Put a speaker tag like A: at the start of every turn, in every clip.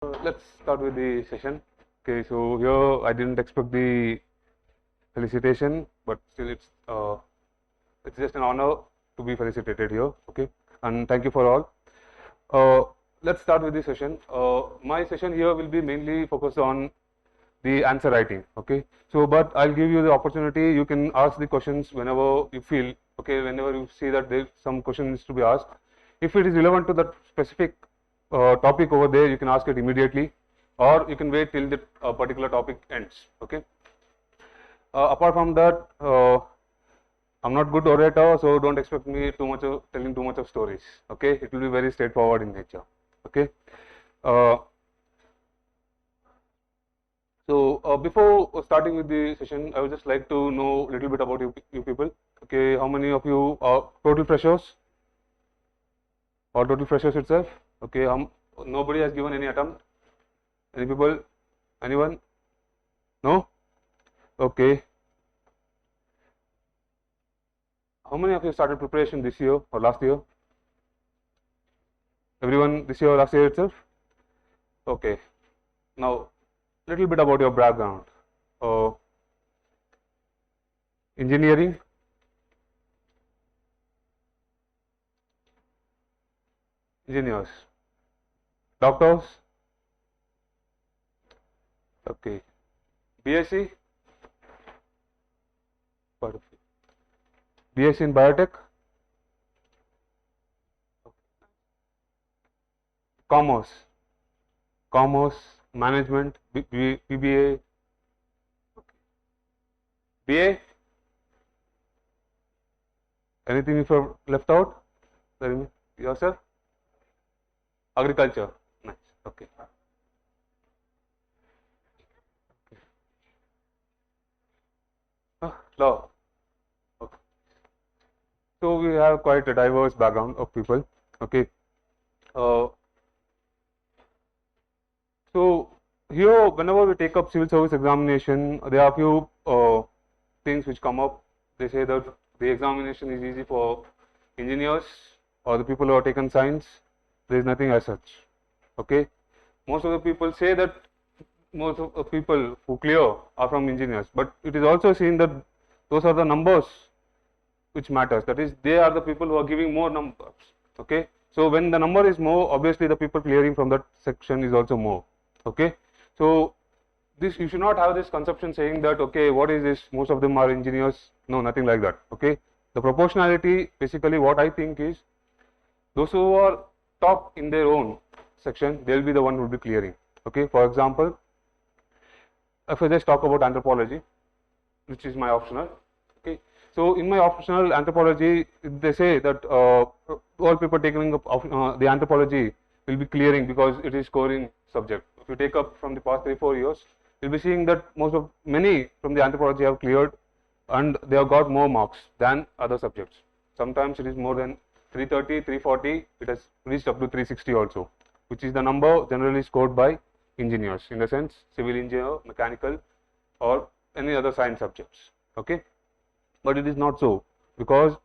A: Let's start with the session. Okay, so here I didn't expect the felicitation, but still it's just an honor to be felicitated here. Okay, and thank you for all. Let's start with the session. My session here will be mainly focused on the answer writing. Okay, so but I'll give you the opportunity. You can ask the questions whenever you feel. Okay, whenever you see that there some question needs to be asked. If it is relevant to that specific topic over there, you can ask it immediately, or you can wait till the particular topic ends. Okay. Apart from that, I'm not good orator, so don't expect me too much of telling too much of stories. Okay, it will be very straightforward in nature. Okay. So before starting with the session, I would just like to know a little bit about you people. Okay, how many of you are total freshers or total freshers itself? Okay, nobody has given any attempt. Any people? Anyone? No? Okay. How many of you started preparation this year or last year? Everyone this year or last year itself? Okay. Now, little bit about your background. Engineering, engineers, doctors, okay, BSc, BSc in biotech, commerce, management, BBA, BA. Anything if you left out? Yourself? Agriculture. Nice. Okay. Law. Okay. So we have quite a diverse background of people. Okay. So here, whenever we take up civil service examination, there are a few things which come up. They say that the examination is easy for engineers or the people who have taken science. There is nothing as such. Okay, most of the people say that most of the people who clear are from engineers, but it is also seen that those are the numbers which matters. That is, they are the people who are giving more numbers. Okay, so when the number is more, obviously the people clearing from that section is also more. Okay, so this, you should not have this conception saying that, okay, what is this, most of them are engineers. No, nothing like that. Okay, the proportionality, basically what I think is, those who are top in their own section, they will be the one who will be clearing. Okay, for example, if I just talk about anthropology, which is my optional. Okay, so in my optional anthropology, they say that all people taking up the anthropology will be clearing because it is scoring subject. If you take up from the past 3-4 years, you'll be seeing that many from the anthropology have cleared, and they have got more marks than other subjects. Sometimes it is more than 330, 340. It has reached up to 360 also, which is the number generally scored by engineers, in the sense civil engineer, mechanical, or any other science subjects. Okay, but it is not so, because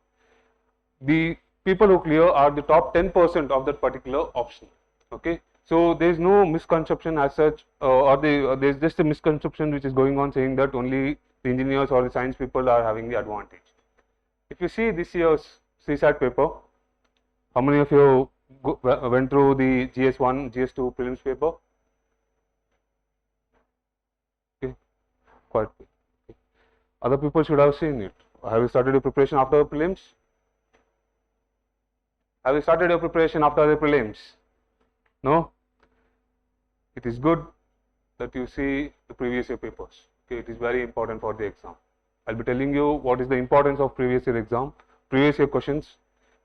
A: the people who clear are the top 10% of that particular option. Okay, so there is no misconception as such, or there is just a misconception which is going on saying that only the engineers or the science people are having the advantage. If you see this year's CSAT paper, how many of you went through the GS1, GS2 prelims paper? Okay, quite. Okay. Other people should have seen it. Have you started your preparation after the prelims? Have you started your preparation after the prelims? No? It is good that you see the previous year papers. Okay, it is very important for the exam. I'll be telling you what is the importance of previous year exam, previous year questions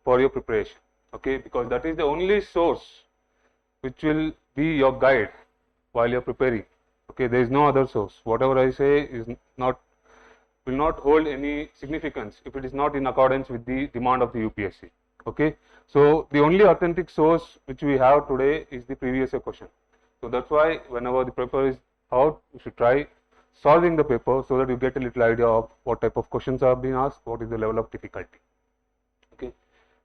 A: for your preparation. Okay, because that is the only source which will be your guide while you are preparing. Okay, there is no other source. Whatever I say will not hold any significance if it is not in accordance with the demand of the UPSC. Okay, so the only authentic source which we have today is the previous year question. So that's why whenever the paper is out, you should try solving the paper so that you get a little idea of what type of questions are being asked, what is the level of difficulty. Okay,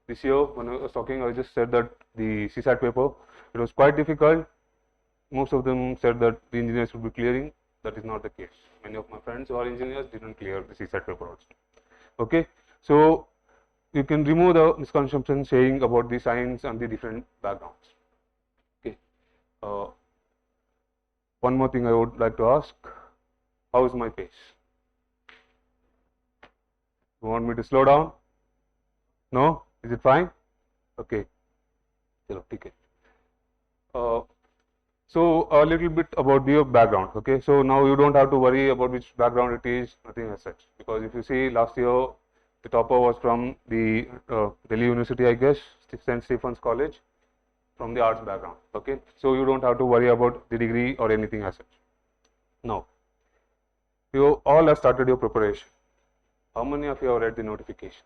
A: this year when I was talking, I just said that the CSAT paper, it was quite difficult. most of them said that the engineers would be clearing. That is not the case. Many of my friends who are engineers didn't clear the CSAT paper also. Okay, so you can remove the misconception saying about the science and the different backgrounds. Okay, one more thing I would like to ask: how is my pace? You want me to slow down? No? Is it fine? Okay. Chalo, okay. So a little bit about your background. Okay, so now you don't have to worry about which background it is, nothing as such. Because if you see last year, the topper was from the Delhi University, I guess, St. Stephen's College, from the arts background. Okay, so you don't have to worry about the degree or anything as such. Now, you all have started your preparation. How many of you have read the notification?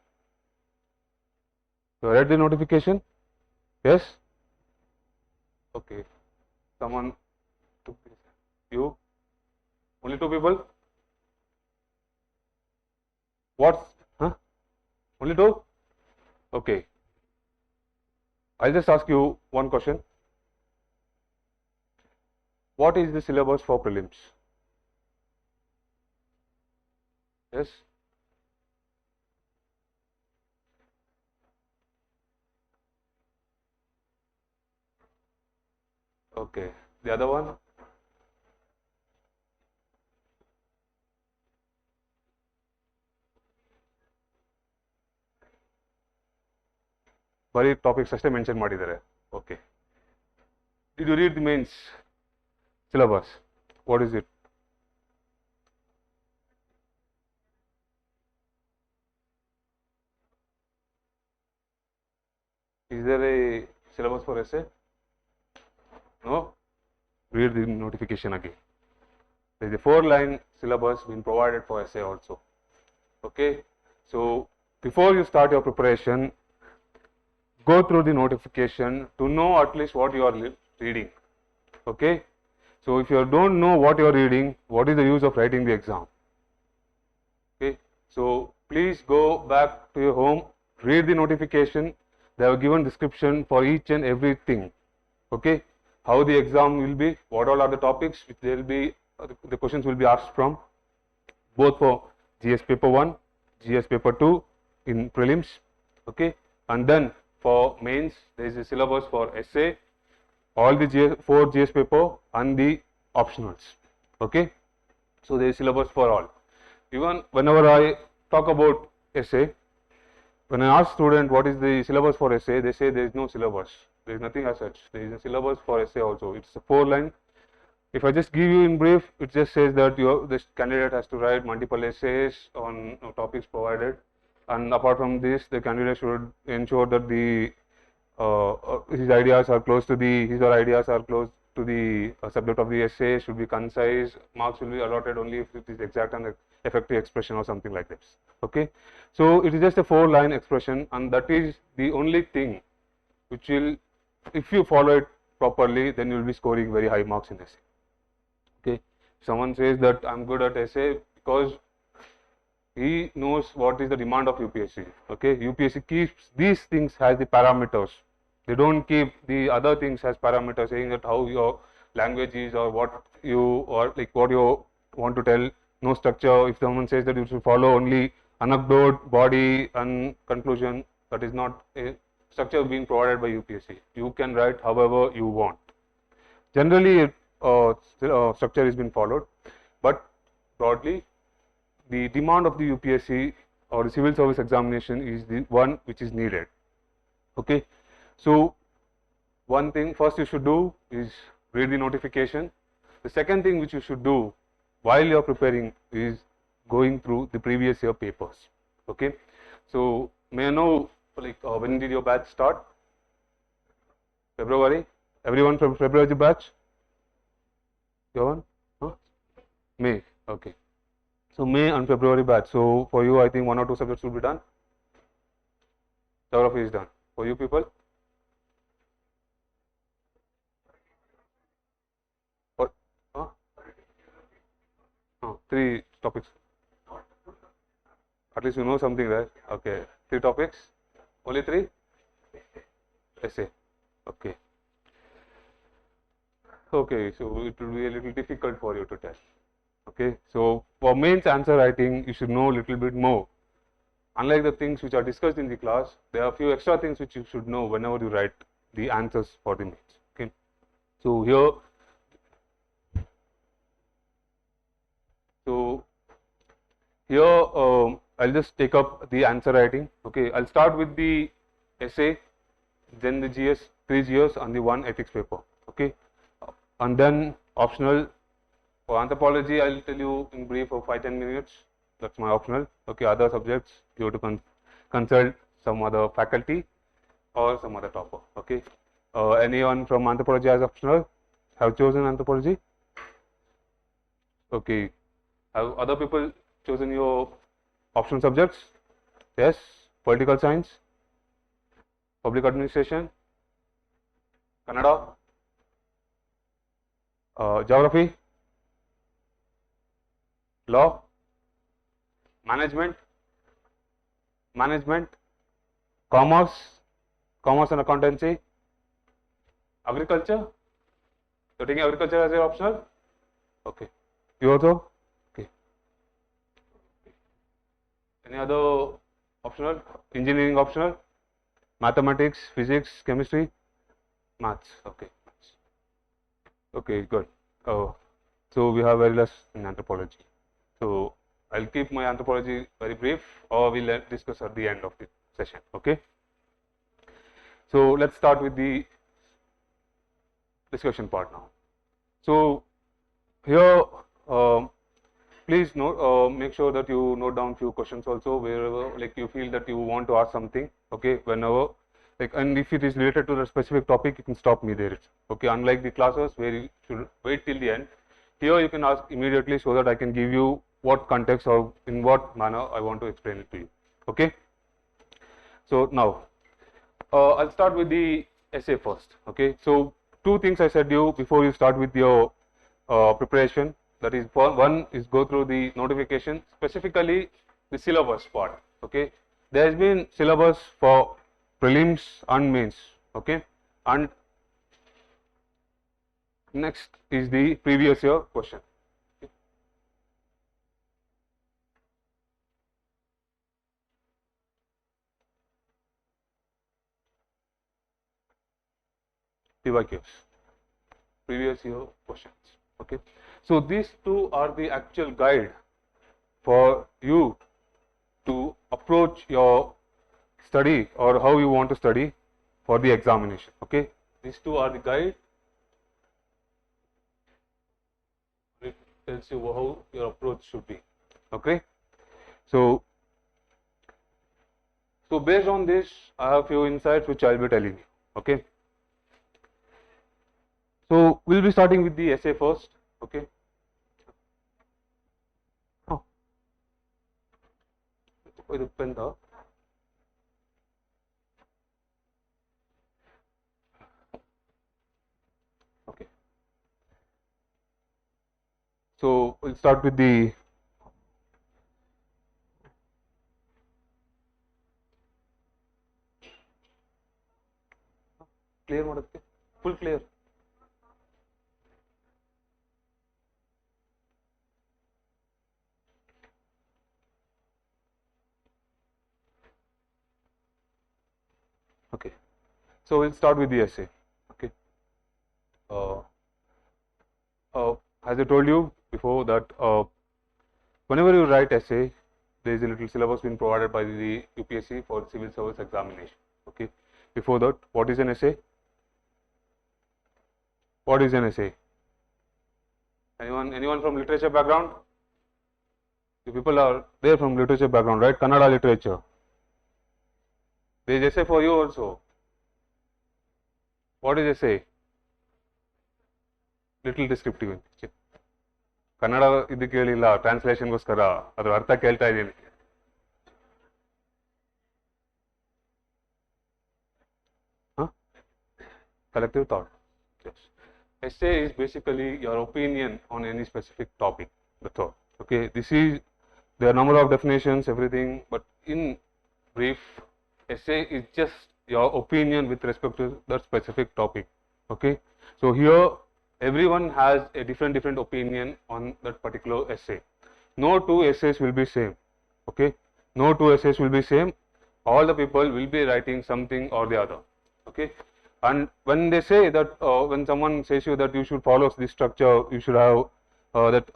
A: You have read the notification? Yes? Okay. Someone, you? Only two people? What? Huh? Only two? Okay. I'll just ask you one question. What is the syllabus for prelims? Yes? Okay. The other one? Bari topics ಅಷ್ಟೇ mention ಮಾಡಿದ್ದಾರೆ. Okay. Did you read the mains syllabus? What is it? Is there a syllabus for essay? No? Read the notification again. There is a 4-line syllabus being provided for essay also. Okay. So before you start your preparation, go through the notification to know at least what you are reading. Okay. So if you don't know what you are reading, what is the use of writing the exam? Okay. So please go back to your home, read the notification. They have given description for each and everything. Okay. How the exam will be, what all are the topics which there will be, the questions will be asked from, both for GS paper 1, GS paper 2 in prelims. Okay. And then for mains, there is a syllabus for essay, all the 4 GS paper and the optionals. Okay. So there is syllabus for all. Even whenever I talk about essay, when I ask student what is the syllabus for essay, they say there is no syllabus. There is nothing as such. There is a syllabus for essay also. It's a 4-line. If I just give you in brief, it just says that this candidate has to write multiple essays on topics provided, and apart from this, the candidate should ensure that his ideas are close to his or ideas are close to the subject of the essay, should be concise. Marks will be allotted only if it is exact and effective expression or something like this. Okay, so it is just a 4-line expression, and that is the only thing which will, if you follow it properly, then you will be scoring very high marks in essay. Okay, someone says that I'm good at essay because he knows what is the demand of UPSC. Okay, UPSC keeps these things as the parameters. They don't keep the other things as parameters, saying that how your language is or what you want to tell. No structure. If someone says that you should follow only anecdote, body, and conclusion, that is not a structure being provided by UPSC. You can write however you want. Generally, structure is being followed, but broadly, the demand of the UPSC or the civil service examination is the one which is needed. Okay, so one thing first you should do is read the notification. The second thing which you should do while you are preparing is going through the previous year papers. Okay, so may I know when did your batch start? February. Everyone from February batch? Your one? Huh? May. Okay. So May and February batch. So for you, I think 1 or 2 subjects will be done. Geography is done. For you people? What? Huh? 3 topics. At least you know something, right? Okay. 3 topics. Only 3? Essay. Okay. Okay, so it will be a little difficult for you to tell. Okay, so for mains answer writing, you should know a little bit more. Unlike the things which are discussed in the class, there are a few extra things which you should know whenever you write the answers for the mains. Okay, so here, so here I'll just take up the answer writing. Okay, I'll start with the essay, then the GS, 3 GS and the one ethics paper. Okay, and then optional for anthropology, I'll tell you in brief of 5-10 minutes. That's my optional. Okay, other subjects you have to consult some other faculty or some other topper. Okay, anyone from anthropology as optional have chosen anthropology? Okay, have other people chosen your optional subjects? Yes, political science, public administration, Kannada, geography, law, management, commerce, and accountancy, agriculture. You're taking agriculture as your optional? Okay. You also? Okay. Any other optional? Engineering optional? Mathematics, physics, chemistry? Maths. Okay. Okay, good. So we have very less in anthropology. So I'll keep my anthropology very brief, or we'll discuss at the end of the session. Okay. So let's start with the discussion part now. So here, please note, make sure that you note down few questions also wherever like you feel that you want to ask something. Okay, whenever like, and if it is related to the specific topic, you can stop me there. Okay, unlike the classes where you should wait till the end, here you can ask immediately so that I can give you what context or in what manner I want to explain it to you. Okay. So now I'll start with the essay first. Okay, so two things I said you before you start with your preparation. That is, one is go through the notification, specifically the syllabus part. Okay, there has been syllabus for prelims and mains. Okay, and next is the previous year question. PYQs, previous year questions. Okay, so these two are the actual guide for you to approach your study or how you want to study for the examination. Okay, these two are the guide. It tells you how your approach should be. Okay, so based on this, I have few insights which I'll be telling you. Okay. So we'll be starting with the essay first. Okay. Oh. Okay. So we'll start with the clear mode. Full clear. Okay, so we'll start with the essay. Okay, as I told you before that whenever you write essay, there is a little syllabus being provided by the UPSC for civil service examination. Okay, before that, what is an essay? What is an essay? Anyone from literature background? You people are there from literature background, right? Kannada literature. There is essay for you also. What is essay? Little descriptive. Kannada ಇದು ಕೇಳಿಲ್ಲ ಟ್ರಾನ್ಸ್ಲೇಷನ್ಗೋಸ್ಕರ ಅದ್ರ ಅರ್ಥ ಕೇಳ್ತಾ ಇದ್ದೀನಿ. Collective thought. Yes. Essay is basically your opinion on any specific topic. That's all. Okay. This is there are number of definitions, everything, but in brief, essay is just your opinion with respect to that specific topic. Okay. So here everyone has a different opinion on that particular essay. No two essays will be same. Okay, no two essays will be same. All the people will be writing something or the other. Okay, and when they say that, when someone says you that you should follow this structure, you should have that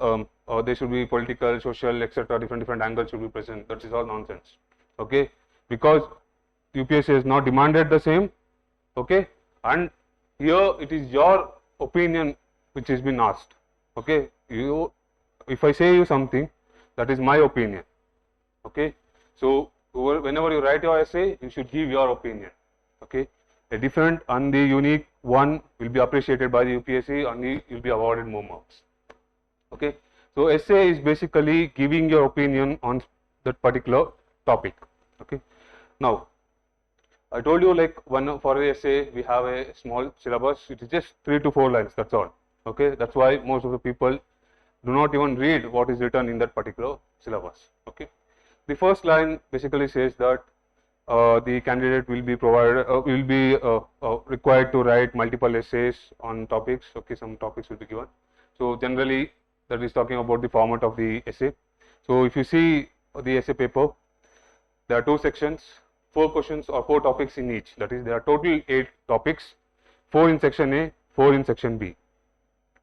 A: there should be political, social, etc. Different angles should be present. That is all nonsense. Okay, because UPSC has not demanded the same. Okay, and here it is your opinion which has been asked. Okay, if I say you something, that is my opinion. Okay, so whenever you write your essay, you should give your opinion. Okay, a different and the unique one will be appreciated by the UPSC and you will be awarded more marks. Okay, so essay is basically giving your opinion on that particular topic. Okay, now I told you, like, for the essay we have a small syllabus. It is just 3 to 4 lines. That's all. Okay, that's why most of the people do not even read what is written in that particular syllabus. Okay, the first line basically says that the candidate will be required to write multiple essays on topics. Okay, some topics will be given. So generally that is talking about the format of the essay. So if you see the essay paper, there are 2 sections, 4 questions or 4 topics in each. That is, there are total 8 topics, 4 in section A, 4 in section B,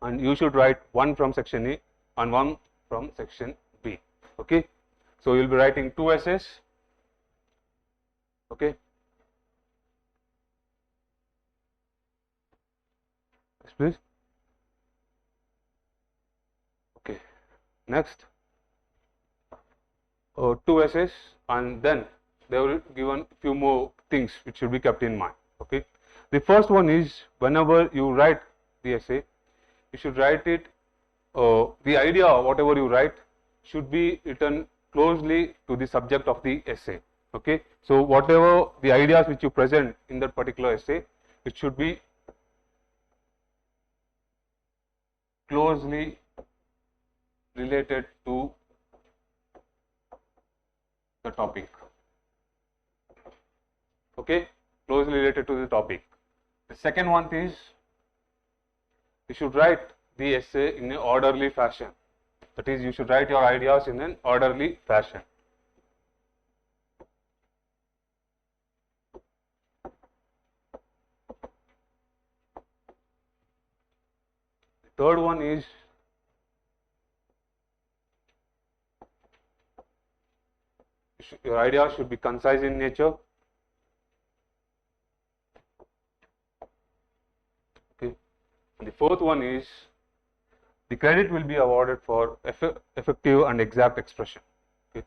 A: and you should write 1 from section A and 1 from section B. Okay, so you will be writing 2 essays. Okay, yes, please. Okay, next 2 essays, and then they will given few more things which should be kept in mind. Okay, the first one is, whenever you write the essay, you should write it, the idea, whatever you write, should be written closely to the subject of the essay. Okay, so whatever the ideas which you present in that particular essay, it should be closely related to the topic. Okay, closely related to the topic. The second one is, you should write the essay in an orderly fashion. That is, you should write your ideas in an orderly fashion. The third one is, your ideas should be concise in nature. Okay. And the fourth one is, the credit will be awarded for effective and exact expression. Okay.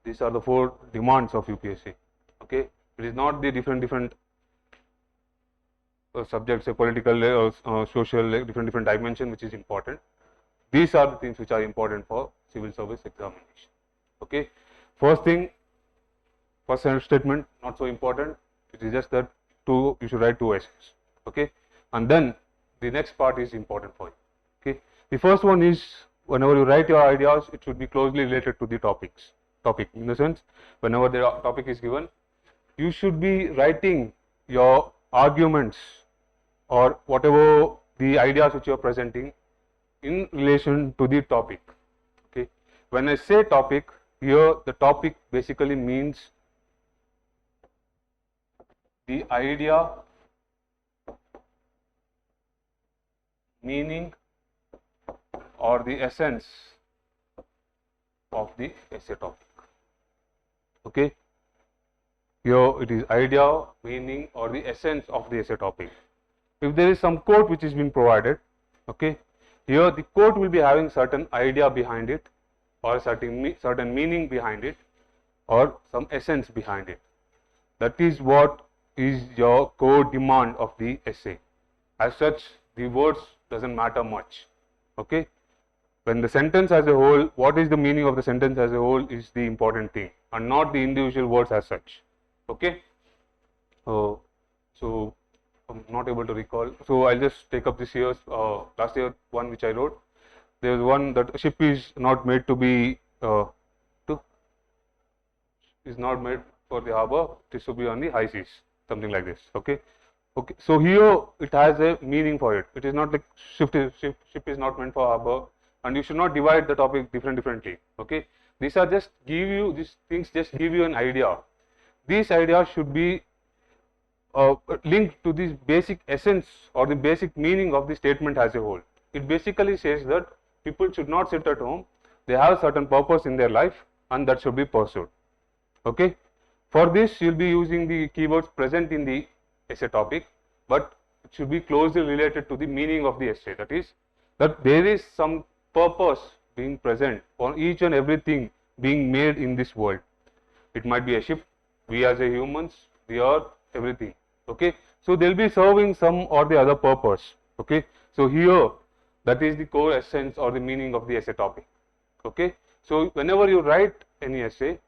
A: These are the 4 demands of UPSC. Okay, it is not the different subjects, political, social, different dimension which is important. These are the things which are important for civil service examination. Okay, first thing, first statement, not so important. It is just that you should write 2 essays. Okay, and then the next part is important for you. Okay, the first one is, whenever you write your ideas, it should be closely related to the topic, in the sense, whenever the topic is given, you should be writing your arguments or whatever the ideas which you are presenting in relation to the topic. Okay, when I say topic, here the topic basically means the idea, meaning, or the essence of the essay topic. Okay, here it is idea, meaning, or the essence of the essay topic. If there is some quote which is being provided, okay, here the quote will be having certain idea behind it, or certain meaning behind it, or some essence behind it. That is what is your core demand of the essay. As such, the words doesn't matter much. Okay, when the sentence as a whole, what is the meaning of the sentence as a whole is the important thing, and not the individual words as such. Okay, so I'm not able to recall, so I'll just take up this year's last year one which I wrote. there is one that a ship is not made to be is not made for the harbor, it is to be on the high seas, something like this. Okay. Okay. So here it has a meaning for it. It is not like ship is not meant for harbor, and you should not divide the topic differently. Okay. These are just these things just give you an idea. These ideas should be linked to the basic essence or the basic meaning of the statement as a whole. It basically says that people should not sit at home. They have a certain purpose in their life, and that should be pursued. Okay. For this, you will be using the keywords present in the essay topic, but it should be closely related to the meaning of the essay. That is, that there is some purpose being present on each and everything being made in this world. It might be a ship, we as a humans, the earth, everything. Okay. So they will be serving some or the other purpose. Okay. So here, that is the core essence or the meaning of the essay topic. Okay. So whenever you write any essay,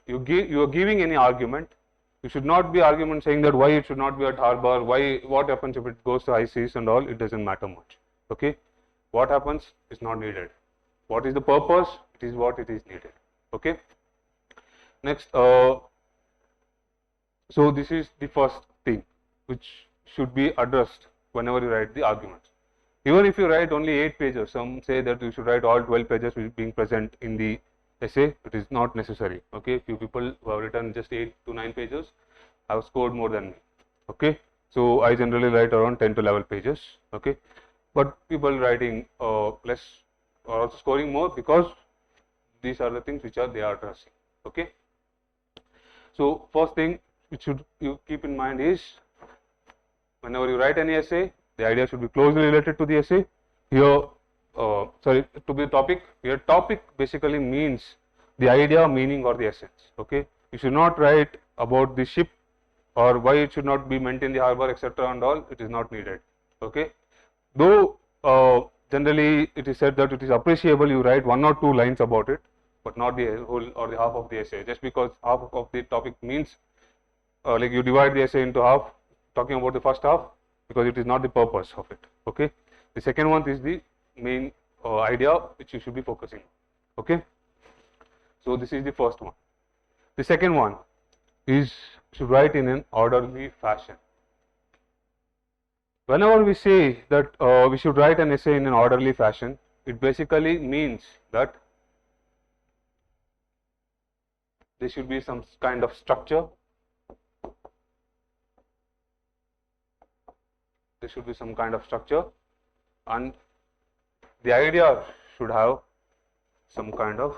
A: you are giving any argument. You should not be argument saying that why it should not be at harbor, what happens if it goes to high seas and all. It doesn't matter much. Okay. What happens is not needed. What is the purpose? It is what it is needed. Okay. Next, so this is the first thing which should be addressed whenever you write the arguments. Even if you write only 8 pages, some say that you should write all 12 pages being present in the essay. It is not necessary. Okay. Few people who have written just 8 to 9 pages have scored more than me. Okay. So I generally write around 10 to 11 pages. Okay. But people writing less are also scoring more, because these are the things which they are addressing. Okay. So first thing which you keep in mind is, whenever you write any essay, the idea should be closely related to the essay. Here, to the topic. Here, topic basically means the idea, meaning, or the essence. Okay. You should not write about the ship or why it should not be meant in the harbor, etc. and all. It is not needed. Okay. Though generally it is said that it is appreciable you write 1 or 2 lines about it, but not the whole or the half of the essay. Just because half of the topic means like you divide the essay into half, talking about the first half, because it is not the purpose of it. Okay. The second one is the main idea which you should be focusing on. Okay. So this is the first one. The second one is should write in an orderly fashion. Whenever we say that we should write an essay in an orderly fashion, it basically means that there should be some kind of structure. There should be some kind of structure, and the idea should have some kind of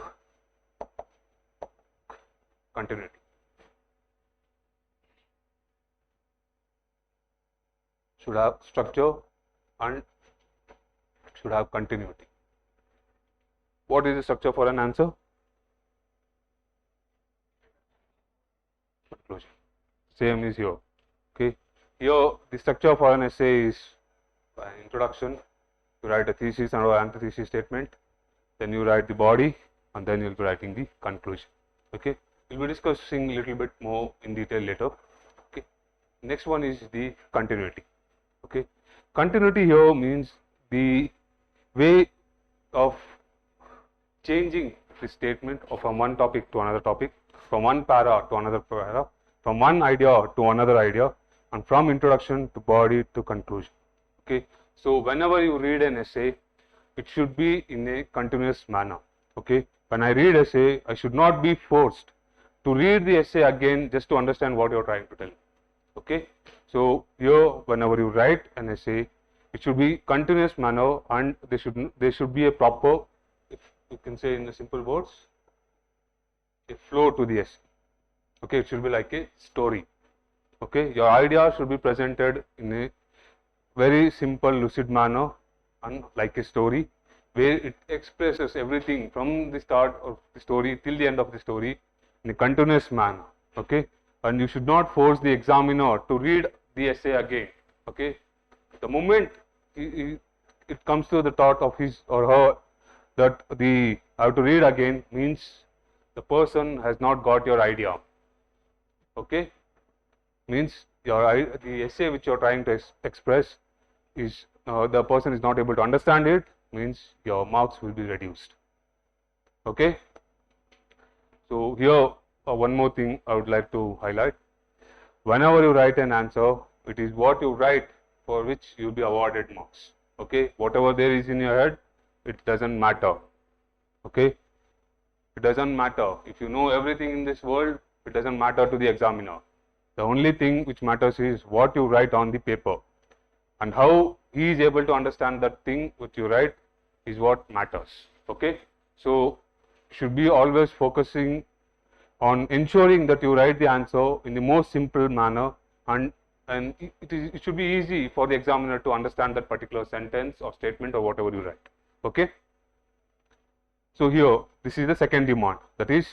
A: continuity. Should have structure and should have continuity. What is the structure for an answer? Conclusion. Same is here. Okay. Here the structure for an essay is an introduction. You write a thesis and or antithesis statement. Then you write the body, and then you will be writing the conclusion. Okay. We will be discussing a little bit more in detail later. Okay. Next one is the continuity. Okay. Continuity here means the way of changing the statement from one topic to another topic, from one para to another para, from one idea to another idea, and from introduction to body to conclusion. Okay. So whenever you read an essay, it should be in a continuous manner. Okay. When I read essay, I should not be forced to read the essay again just to understand what you are trying to tell. Okay. So here, whenever you write an essay, it should be continuous manner, and there should be a proper, if you can say in the simple words, a flow to the essay. Okay. It should be like a story. Okay. Your idea should be presented in a very simple, lucid manner, and like a story, where it expresses everything from the start of the story till the end of the story in a continuous manner. Okay. And you should not force the examiner to read the essay again. Okay. The moment it comes to the thought of his or her that I have to read again, means the person has not got your idea. Okay. Means the essay which you are trying to express is the person is not able to understand it, means your marks will be reduced. Okay. So here one more thing I would like to highlight. Whenever you write an answer, it is what you write for which you will be awarded marks. Okay. Whatever there is in your head, it doesn't matter. Okay. It doesn't matter. If you know everything in this world, it doesn't matter to the examiner. The only thing which matters is what you write on the paper, and how he is able to understand that thing which you write is what matters. Okay. So should be always focusing on ensuring that you write the answer in the most simple manner, and it should be easy for the examiner to understand that particular sentence or statement or whatever you write. Okay. So here this is the second demand, that is,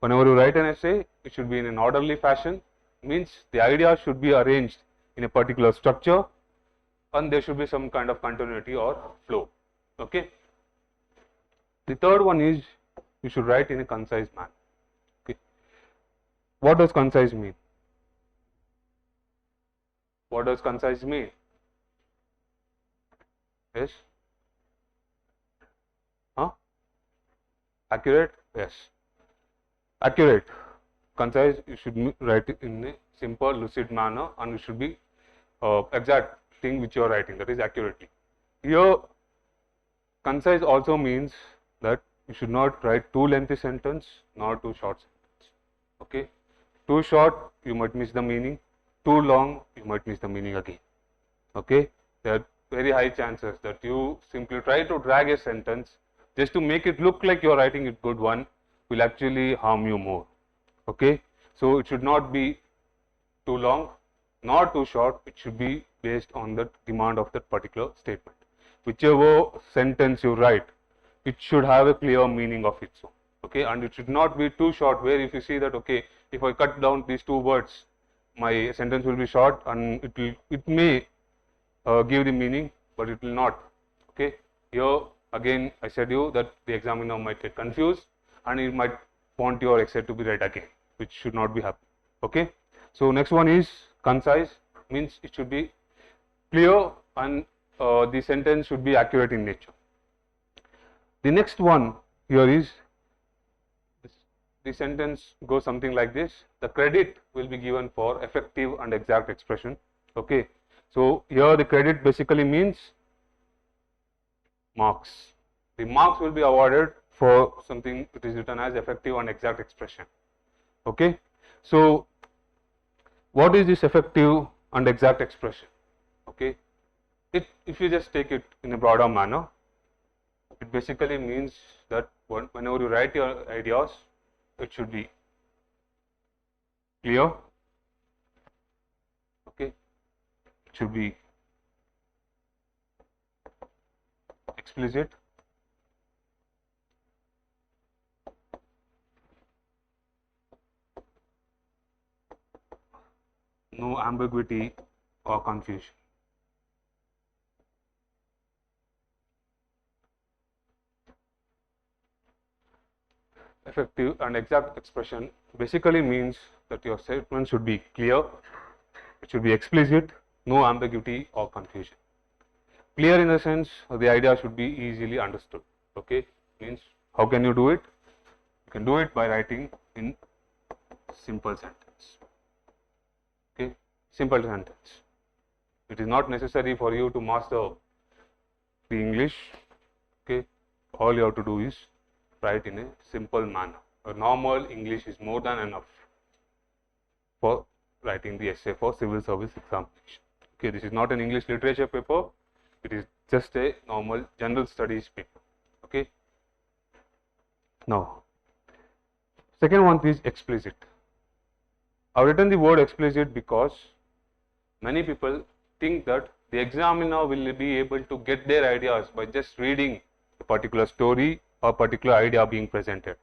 A: whenever you write an essay, it should be in an orderly fashion, means the idea should be arranged in a particular structure, and there should be some kind of continuity or flow. Okay. The third one is you should write in a concise manner. Okay. What does concise mean? What does concise mean? Yes. Huh? Accurate? Yes. Accurate. Concise, you should write it in a simple, lucid manner, and it should be exact thing which you are writing, that is accurately. Here, concise also means that you should not write too lengthy sentence, nor too short sentence. Okay. Too short, you might miss the meaning. Too long, you might miss the meaning again. Okay. There are very high chances that you simply try to drag a sentence just to make it look like you are writing a good one, will actually harm you more. Okay. So it should not be too long, nor too short. It should be based on the demand of that particular statement. Whichever sentence you write, it should have a clear meaning of its own. Okay. And it should not be too short, where if you see that, okay, if I cut down these two words, my sentence will be short, and it may give the meaning, but it will not. Okay. Here again I said you that the examiner might get confused, and he might want your essay to be read again, which should not be happening. Okay. So next one is concise, means it should be clear, and the sentence should be accurate in nature. The next one here is the sentence goes something like this: the credit will be given for effective and exact expression. Okay. So here the credit basically means marks. The marks will be awarded for something that is written as effective and exact expression. Okay. So what is this effective and exact expression? Okay. If you just take it in a broader manner, it basically means that whenever you write your ideas, it should be clear. Okay. It should be explicit. No ambiguity or confusion. Effective and exact expression basically means that your statement should be clear, it should be explicit, no ambiguity or confusion. Clear in the sense the idea should be easily understood. Okay. Means how can you do it? You can do it by writing in simple sentence. Okay. Simple sentence. It is not necessary for you to master the English. Okay. All you have to do is write in a simple manner. A normal English is more than enough for writing the essay for civil service examination. Okay. This is not an English literature paper. It is just a normal general studies paper. Okay. Now, second one is explicit. I have written the word explicit because many people think that the examiner will be able to get their ideas by just reading a particular story or particular idea being presented.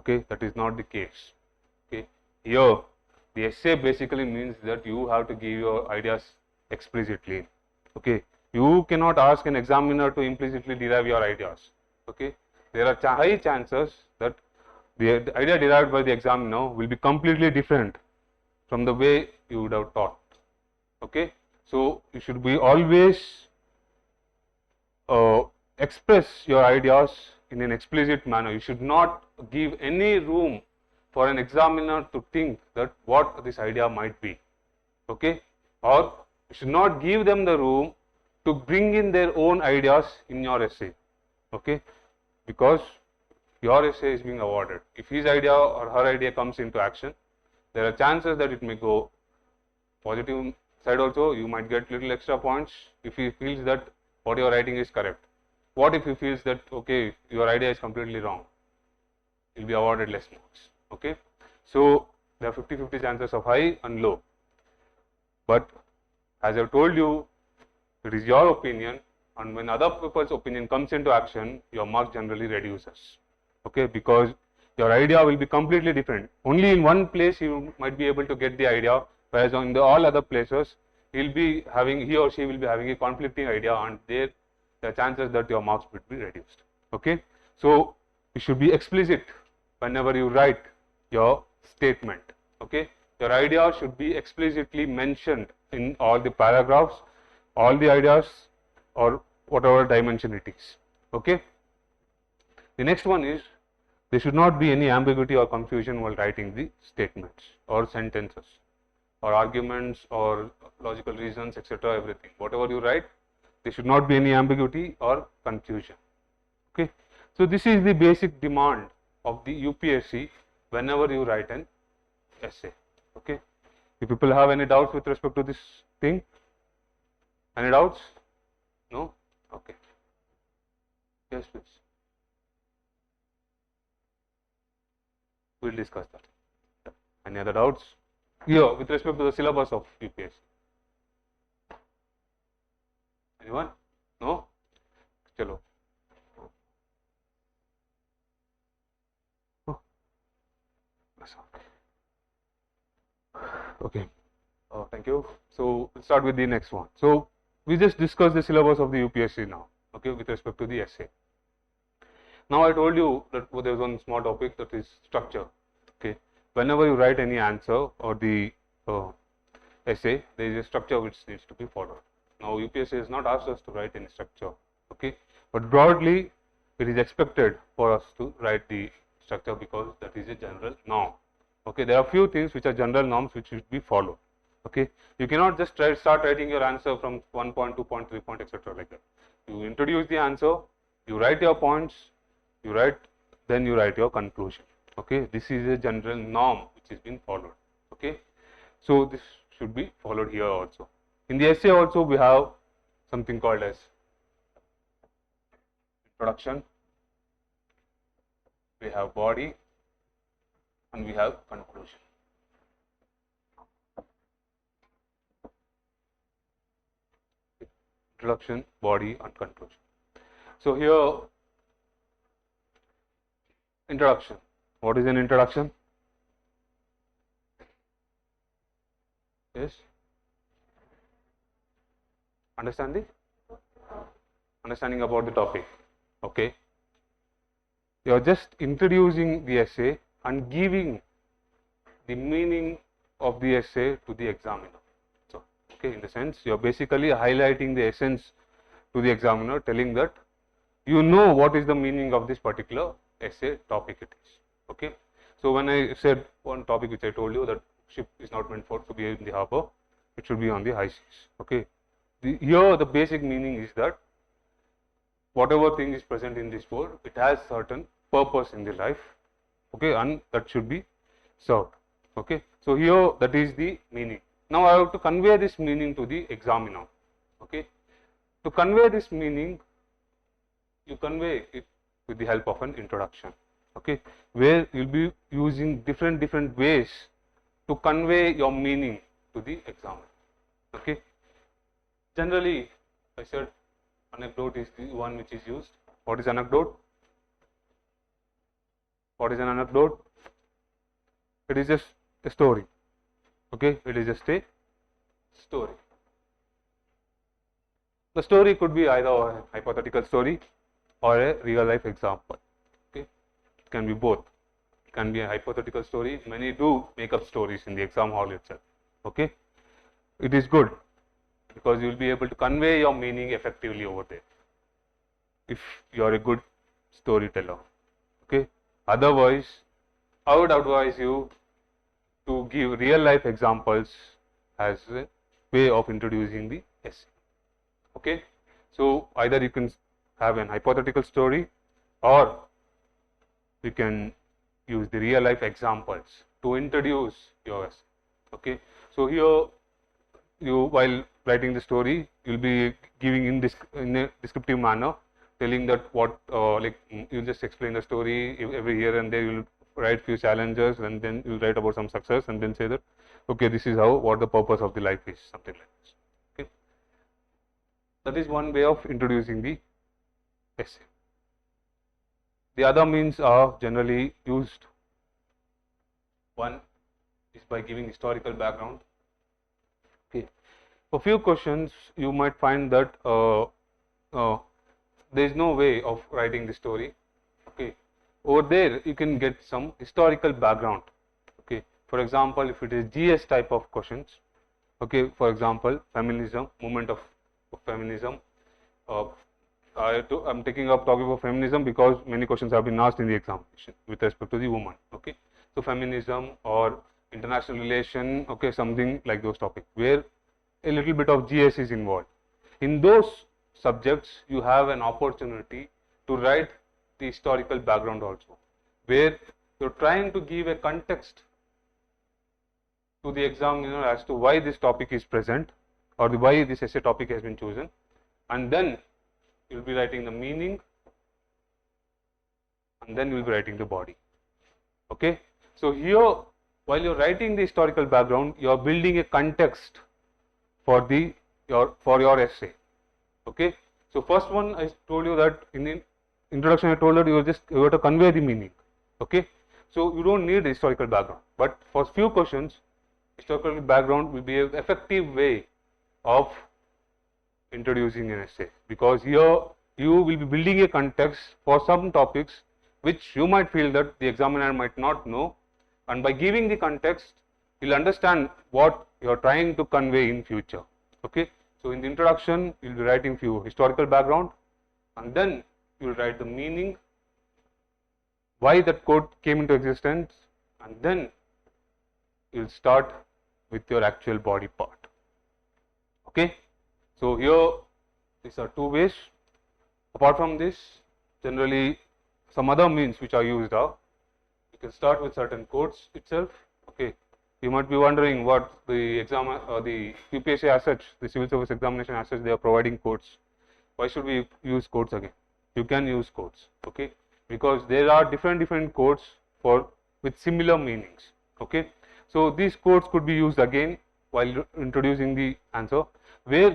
A: Okay. That is not the case. Okay. Here the essay basically means that you have to give your ideas explicitly. Okay. You cannot ask an examiner to implicitly derive your ideas. Okay. There are high chances that the idea derived by the examiner will be completely different from the way you would have taught. Okay. So you should be always express your ideas in an explicit manner. You should not give any room for an examiner to think that what this idea might be, okay, or you should not give them the room to bring in their own ideas in your essay, okay, because your essay is being awarded. If his idea or her idea comes into action, there are chances that it may go positive side also. You might get little extra points if he feels that what you are writing is correct. What if he feels that, okay, your idea is completely wrong? He will be awarded less marks, okay. So there are 50-50 chances of high and low, but as I have told you, it is your opinion, and when other people's opinion comes into action, your mark generally reduces, okay, because your idea will be completely different. Only in one place you might be able to get the idea, whereas on the all other places he or she will be having a conflicting idea, and there the chances that your marks would be reduced, okay. So you should be explicit whenever you write your statement, okay. Your idea should be explicitly mentioned in all the paragraphs, all the ideas, or whatever dimension it is, okay. The next one is, there should not be any ambiguity or confusion while writing the statements or sentences or arguments or logical reasons, etc. Everything, whatever you write, there should not be any ambiguity or confusion, okay. So this is the basic demand of the UPSC whenever you write an essay, okay. If people have any doubts with respect to this thing, any doubts? No? Okay. Yes, please. We'll discuss that. Any other doubts? Here, with respect to the syllabus of UPSC. Anyone? No? Chalo. Oh. Okay. Thank you. So we'll start with the next one. So we just discussed the syllabus of the UPSC now, okay, with respect to the essay. Now I told you that there is one small topic, that is structure, okay. Whenever you write any answer or the essay, there is a structure which needs to be followed. Now UPSC has not asked us to write any structure, okay, but broadly it is expected for us to write the structure because that is a general norm, okay. There are few things which are general norms which should be followed, okay. You cannot just start writing your answer from 1 point, 2 point, 3 point, etc. like that. You introduce the answer, you write your points, then you write your conclusion, okay. This is a general norm which is being followed, okay. So this should be followed here also. In the essay also we have something called as introduction, we have body, and we have conclusion. Introduction, body, and conclusion. So here, introduction. What is an introduction? Yes? Understanding about the topic, okay. You are just introducing the essay and giving the meaning of the essay to the examiner. So, okay, in the sense you are basically highlighting the essence to the examiner, telling that you know what is the meaning of this particular essay topic it is, okay. So when I said one topic which I told you, that ship is not meant to be in the harbor, it should be on the high seas, okay. Here the basic meaning is that whatever thing is present in this world, it has certain purpose in the life, okay, and that should be served, okay. So here that is the meaning. Now I have to convey this meaning to the examiner, okay. To convey this meaning, you convey it with the help of an introduction, okay, where you will be using different ways to convey your meaning to the examiner, okay. Generally, I said anecdote is the one which is used. What is anecdote? What is an anecdote? It is just a story, okay. It is just a story. The story could be either a hypothetical story or a real life example, okay. It can be both. It can be a hypothetical story. Many do make up stories in the exam hall itself, okay. It is good because you will be able to convey your meaning effectively over there. if you are a good storyteller. Okay. Otherwise, I would advise you to give real life examples as a way of introducing the essay. Okay. So either you can have an hypothetical story, or you can use the real life examples to introduce your essay. Okay. So here you, while writing the story, you will be giving in a descriptive manner, telling that what you just explain the story every here and there. You will write few challenges, and then you will write about some success, and then say that okay, this is how, what the purpose of the life is, something like this. Okay, that is one way of introducing the essay. The other means are generally used. One is by giving historical background. Okay, for few questions you might find that there is no way of writing the story. Okay, over there you can get some historical background. Okay, for example, if it is GS type of questions, okay, for example, feminism, movement of feminism. I'm taking up topic of feminism because many questions have been asked in the examination with respect to the woman. Okay, so feminism or international relation, okay, something like those topics where a little bit of GS is involved. In those subjects, you have an opportunity to write the historical background also, where you're trying to give a context to the examiner as to why this topic is present, or why this essay topic has been chosen, and then you'll be writing the meaning, and then you'll be writing the body. Okay, so here, while you're writing the historical background, you are building a context for your essay. Okay, so first one, I told you that in the introduction I told that you have to convey the meaning. Okay, so you don't need a historical background, but for few questions, historical background will be an effective way of introducing an essay, because here you will be building a context for some topics which you might feel that the examiner might not know, and by giving the context, you will understand what you are trying to convey in future. Okay, so in the introduction, you will be writing few historical background, and then you will write the meaning, why that quote came into existence, and then you will start with your actual body part. Okay, so here these are two ways. Apart from this, generally some other means which are used are, you can start with certain quotes itself. Okay, you might be wondering what the the UPSC as such, the civil service examination as such, they are providing quotes. Why should we use quotes again? You can use quotes. Okay, because there are different quotes with similar meanings. Okay, so these quotes could be used again while introducing the answer, where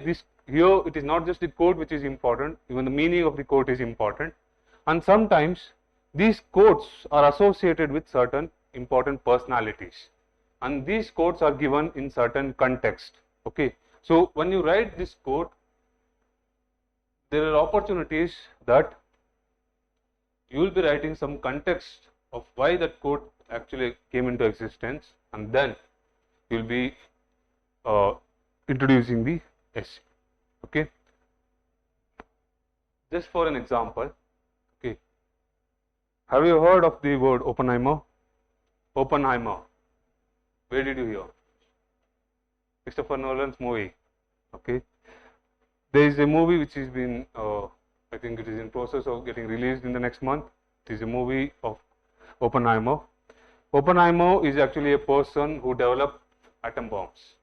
A: here it is not just the quote which is important, even the meaning of the quote is important, and sometimes these quotes are associated with certain important personalities, and these quotes are given in certain context. Okay, so when you write this quote, there are opportunities that you will be writing some context of why that quote actually came into existence, and then you will be introducing the essay. Okay, just for an example, okay, have you heard of the word Oppenheimer? Oppenheimer, where did you hear? Christopher Nolan's movie. Okay, there is a movie which has been, I think it is in process of getting released in the next month. It is a movie of Oppenheimer. Oppenheimer is actually a person who developed atom bombs.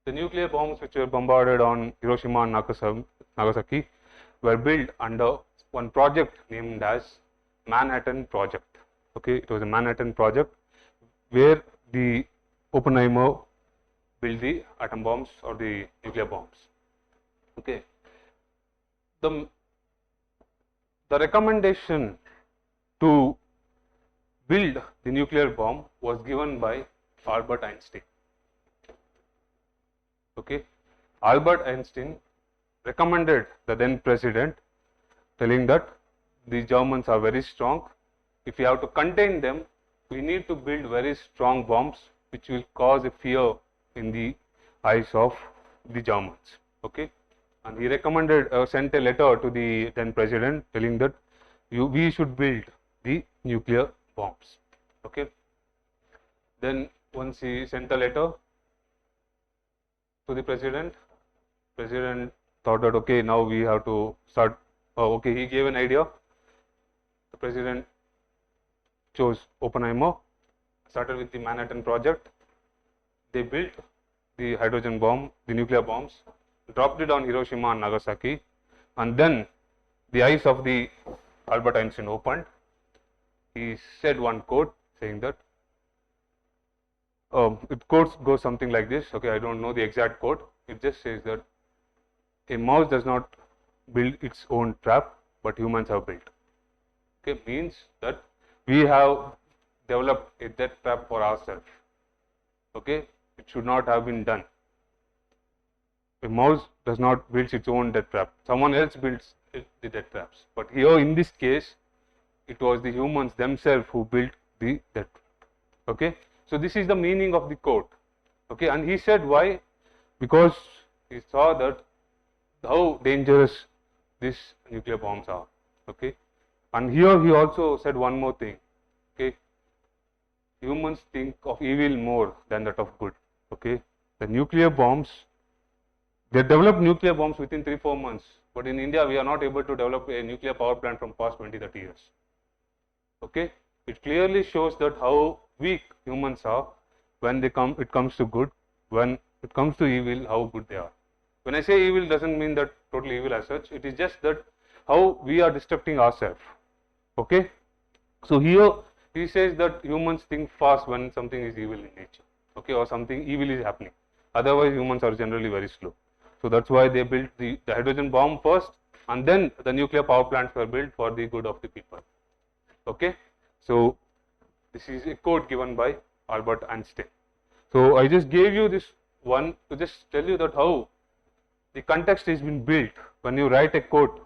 A: The nuclear bombs which were bombarded on Hiroshima and Nagasaki were built under one project named as Manhattan Project. Okay, it was a Manhattan Project where the Oppenheimer built the atom bombs or the nuclear bombs. Okay, the recommendation to build the nuclear bomb was given by Albert Einstein. Okay, Albert Einstein recommended the then president, telling that the Germans are very strong. If we have to contain them, we need to build very strong bombs which will cause a fear in the eyes of the Germans. Okay, and he recommended sent a letter to the then president telling that we should build the nuclear bombs. Okay. Then once he sent the letter to the president thought that okay, now we have to start. Okay, he gave an idea. The president chose Oppenheimer, started with the Manhattan Project. They built the hydrogen bomb, the nuclear bombs, dropped it on Hiroshima and Nagasaki, and then the eyes of the Albert Einstein opened. He said one quote saying that it quote goes something like this. Okay, I don't know the exact quote. It just says that a mouse does not build its own trap, but humans have built. Okay, means that we have developed a death trap for ourselves. Okay, it should not have been done. A mouse does not build its own death trap. Someone else builds the death traps. But here in this case, it was the humans themselves who built the death trap. Okay, so this is the meaning of the quote. Okay, and he said why? Because he saw that how dangerous these nuclear bombs are. Okay, and here he also said one more thing. Okay, humans think of evil more than that of good. Okay, the nuclear bombs, they developed nuclear bombs within 3-4 months, but in India we are not able to develop a nuclear power plant from past 20-30 years. Okay, it clearly shows that how weak humans are when it comes to good. When it comes to evil, how good they are. When I say evil, doesn't mean that totally evil as such. It is just that how we are destructing ourselves. Okay, so here he says that humans think fast when something is evil in nature. Okay, or something evil is happening. Otherwise, humans are generally very slow. So that's why they built the hydrogen bomb first, and then the nuclear power plants were built for the good of the people. Okay, so this is a quote given by Albert Einstein. So I just gave you this one to just tell you that how the context has been built when you write a quote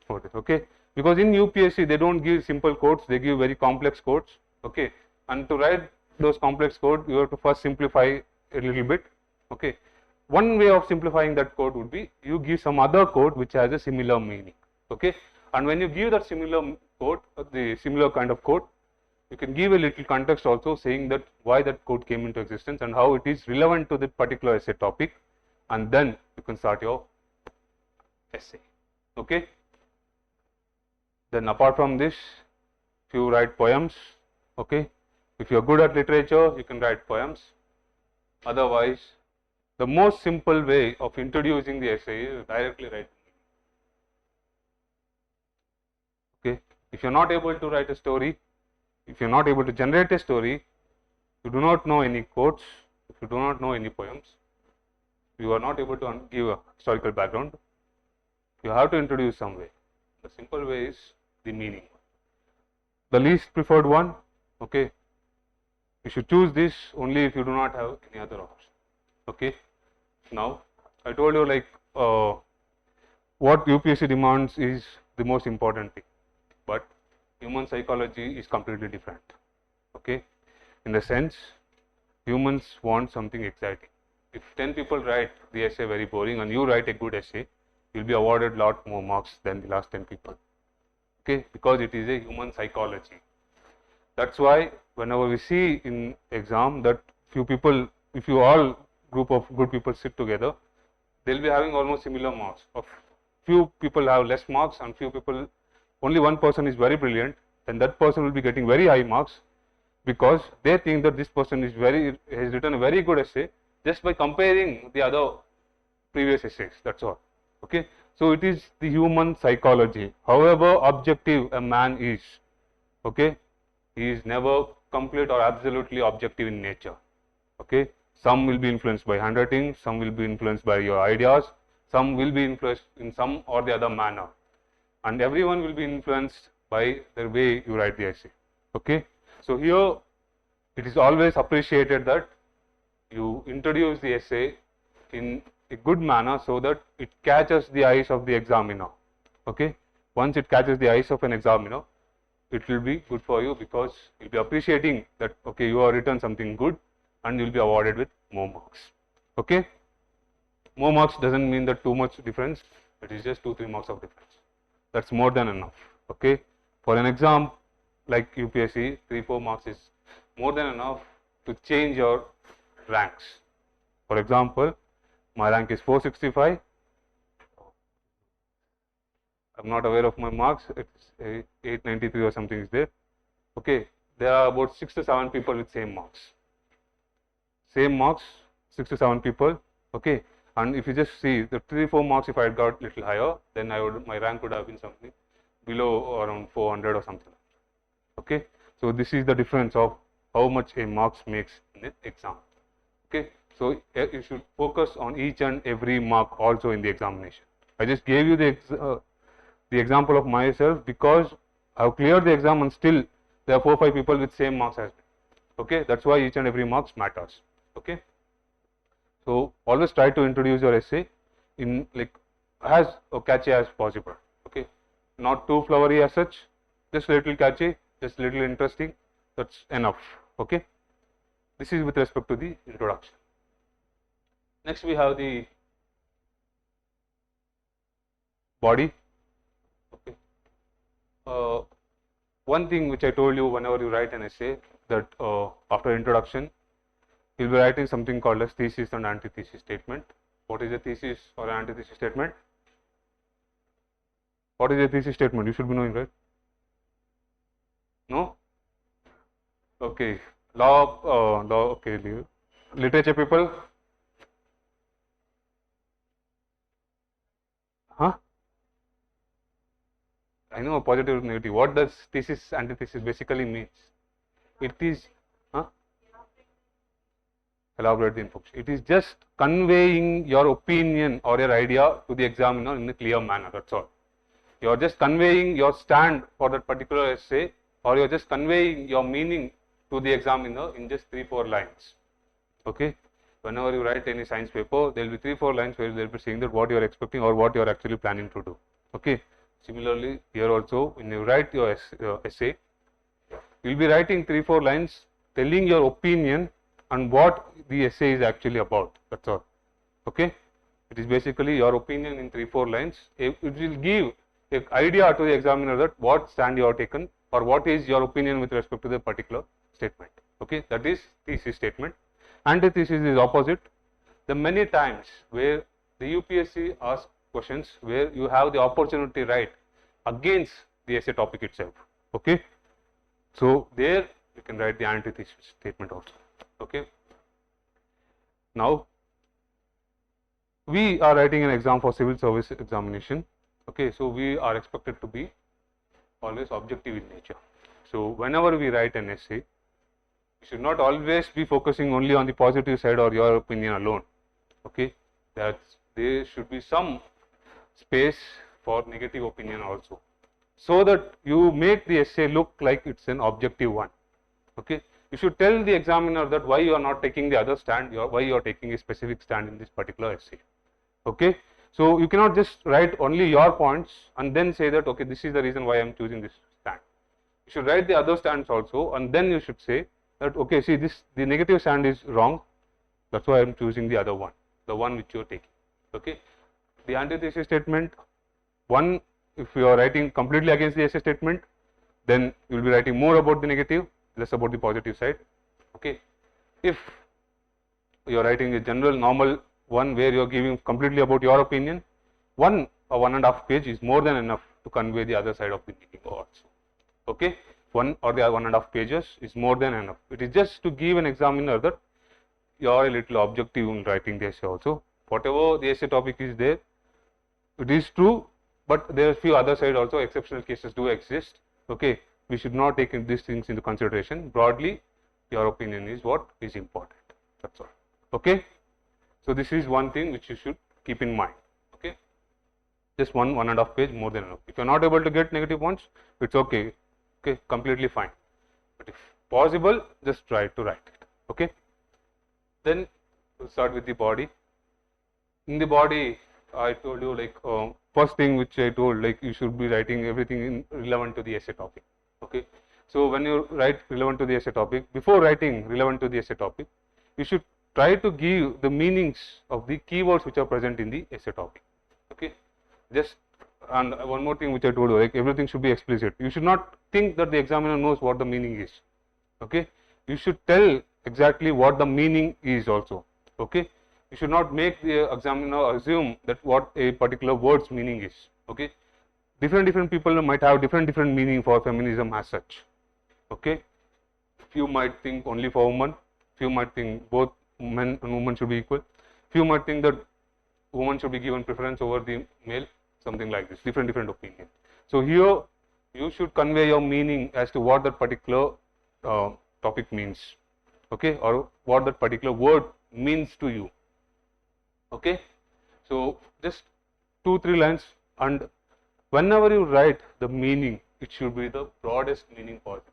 A: for this. Okay, because in UPSC they don't give simple quotes, they give very complex quotes. Okay, and to write those complex quotes, you have to first simplify a little bit. Okay, one way of simplifying that quote would be you give some other quote which has a similar meaning. Okay, and when you give that similar quote, the similar kind of quote, you can give a little context also saying that why that quote came into existence and how it is relevant to the particular essay topic, and then you can start your essay. Okay, then apart from this, if you write poems, okay, if you are good at literature, you can write poems. Otherwise, the most simple way of introducing the essay is directly write. Okay, if you are not able to write a story, if you are not able to generate a story, you do not know any quotes, if you do not know any poems, you are not able to give a historical background, you have to introduce some way. The simple way is the meaning. The least preferred one, okay, you should choose this only if you do not have any other option. Okay, now I told you like what UPSC demands is the most important thing, but human psychology is completely different. Okay, in the sense humans want something exciting. If 10 people write the essay very boring and you write a good essay, you will be awarded lot more marks than the last 10 people. Okay, because it is a human psychology. That's why whenever we see in exam that few people, if you all group of good people sit together, they'll be having almost similar marks. Of few people have less marks and few people, only one person is very brilliant, then that person will be getting very high marks because they think that this person has written a very good essay just by comparing the other previous essays. That's all. Okay, so it is the human psychology. However objective a man is, okay, he is never complete or absolutely objective in nature. Okay, some will be influenced by handwriting, some will be influenced by your ideas, some will be influenced in some or the other manner, and everyone will be influenced by the way you write the essay. Okay, so here it is always appreciated that you introduce the essay in a good manner so that it catches the eyes of the examiner. Okay, once it catches the eyes of an examiner, it will be good for you because you will be appreciating that okay, you have written something good and you will be awarded with more marks. Okay, more marks doesn't mean that too much difference, It is just 2-3 marks of difference. That's more than enough. Okay, for an exam like UPSC, 3-4 marks is more than enough to change your ranks. For example, my rank is 465. I'm not aware of my marks. It's 893 or something is there. Okay, there are about 6 to 7 people with same marks. Same marks, 6 to 7 people. Okay, and if you just see the 3-4 marks, if I had got little higher, then my rank would have been something below around 400 or something. Okay, so this is the difference of how much a marks makes in an exam. Okay, so you should focus on each and every mark also in the examination. I just gave you the example of myself because I have cleared the exam and still there are 4-5 people with same marks as me. Okay, that's why each and every marks matters. Okay, so always try to introduce your essay in like as catchy as possible. Okay, not too flowery as such, just a little catchy, just a little interesting. That's enough. Okay, this is with respect to the introduction. Next we have the body. Okay. One thing which I told you, whenever you write an essay, that after introduction, you'll be writing something called as thesis and antithesis statement. What is a thesis or an antithesis statement? What is a thesis statement? You should be knowing, right? No? Okay. Law, okay. Literature people? Huh? I know positive, negative. What does thesis, antithesis basically means? It is, elaborate the information. It is just conveying your opinion or your idea to the examiner in a clear manner. That's all. You are just conveying your stand for that particular essay, or you are just conveying your meaning to the examiner in just 3-4 lines. Okay. Whenever you write any science paper, there will be 3-4 lines where they will be saying that what you are expecting or what you are actually planning to do. Okay. Similarly, here also, when you write your essay, you will be writing 3-4 lines telling your opinion and what the essay is actually about. That's all. Okay. It is basically your opinion in 3-4 lines. It will give an idea to the examiner that what stand you have taken or what is your opinion with respect to the particular statement. Okay. That is thesis statement. Antithesis is opposite. The many times where the UPSC asks questions where you have the opportunity to write against the essay topic itself. Okay. So there you can write the antithesis statement also. Okay. Now we are writing an exam for civil service examination. Okay. So we are expected to be always objective in nature. So whenever we write an essay, we should not always be focusing only on the positive side or your opinion alone. Okay. There should be some space for negative opinion also, so that you make the essay look like it's an objective one. Okay. You should tell the examiner that why you are not taking the other stand, why you are taking a specific stand in this particular essay. Okay. So you cannot just write only your points and then say that okay, this is the reason why I am choosing this stand. You should write the other stands also, and then you should say that okay, see the negative stand is wrong, that's why I am choosing the other one, the one which you are taking. Okay. The antithesis statement, one, if you are writing completely against the essay statement, then you will be writing more about the negative, less about the positive side. Okay. If you are writing a general normal one where you are giving completely about your opinion, 1 or 1.5 page is more than enough to convey the other side of the meaning also. Okay. 1 or the 1.5 pages is more than enough. It is just to give an examiner that you are a little objective in writing the essay also. Whatever the essay topic is there, it is true, but there are few other side also, exceptional cases do exist. Okay. We should not take these things into consideration. Broadly, your opinion is what is important. That's all. Okay. So this is one thing which you should keep in mind. Okay. Just 1.5 page, more than enough. If you are not able to get negative points, it's okay. Okay, completely fine. But if possible, just try to write it. Okay. Then we'll start with the body. In the body, I told you like first thing which I told, like you should be writing everything relevant to the essay topic. Okay. So when you write relevant to the essay topic, before writing relevant to the essay topic, you should try to give the meanings of the keywords which are present in the essay topic. Okay. Just, and one more thing which I told you, like everything should be explicit. You should not think that the examiner knows what the meaning is. Okay, you should tell exactly what the meaning is also. Okay, you should not make the examiner assume that what a particular word's meaning is. Okay, different people might have different meaning for feminism as such. Okay, few might think only for women, few might think both men and women should be equal, few might think that women should be given preference over the male, something like this, different opinion. So here you should convey your meaning as to what that particular topic means, okay, or what that particular word means to you. Okay, so just 2-3 lines, and whenever you write the meaning, it should be the broadest meaning possible.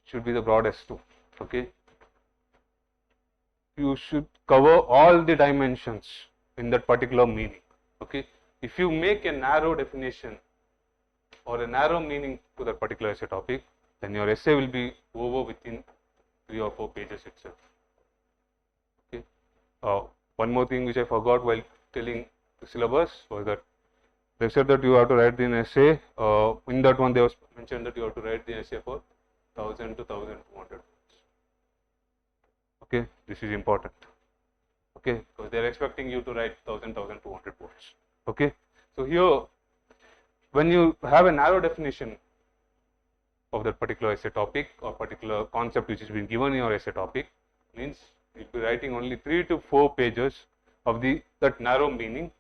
A: Should be the broadest too. Okay, you should cover all the dimensions in that particular meaning. Okay, if you make a narrow definition or a narrow meaning to that particular essay topic, then your essay will be over within 3 or 4 pages itself. Okay, one more thing which I forgot while telling the syllabus was that they said that you have to write an essay. In that one, they was mentioned that you have to write the essay for 1000 to 1200 words. Okay, this is important. Okay, because they are expecting you to write 1200 words. Okay, so here, when you have a narrow definition of that particular essay topic or particular concept which is being given in your essay topic, means you will be writing only 3 to 4 pages of that narrow meaning,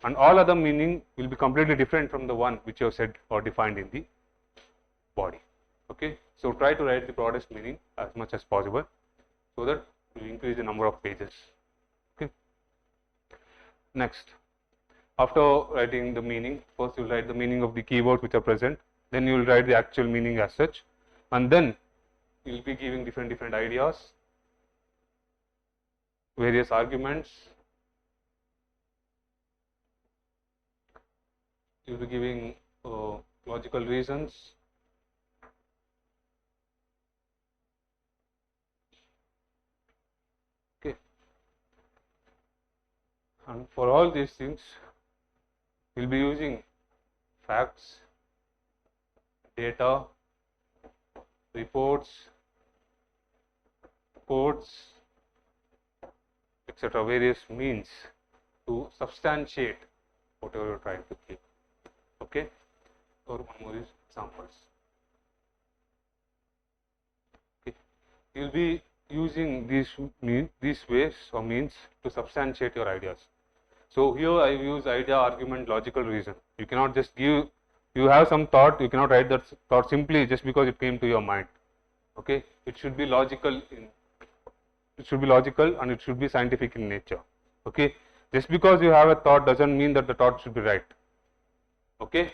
A: and all other meaning will be completely different from the one which you have said or defined in the body. Okay, so try to write the broadest meaning as much as possible, so that you increase the number of pages. Okay. Next, after writing the meaning, first you will write the meaning of the keywords which are present, then you will write the actual meaning as such, and then you will be giving different ideas, various arguments, you will be giving logical reasons, okay, and for all these things we will be using facts, data, reports, quotes, etc., various means to substantiate whatever you are trying to give. Okay, or one more is examples. Okay, you will be using these ways or means to substantiate your ideas. So here I use idea, argument, logical reason. You cannot just give, you have some thought, you cannot write that thought simply just because it came to your mind. Okay, it should be logical and it should be scientific in nature. Okay, just because you have a thought doesn't mean that the thought should be right. Okay,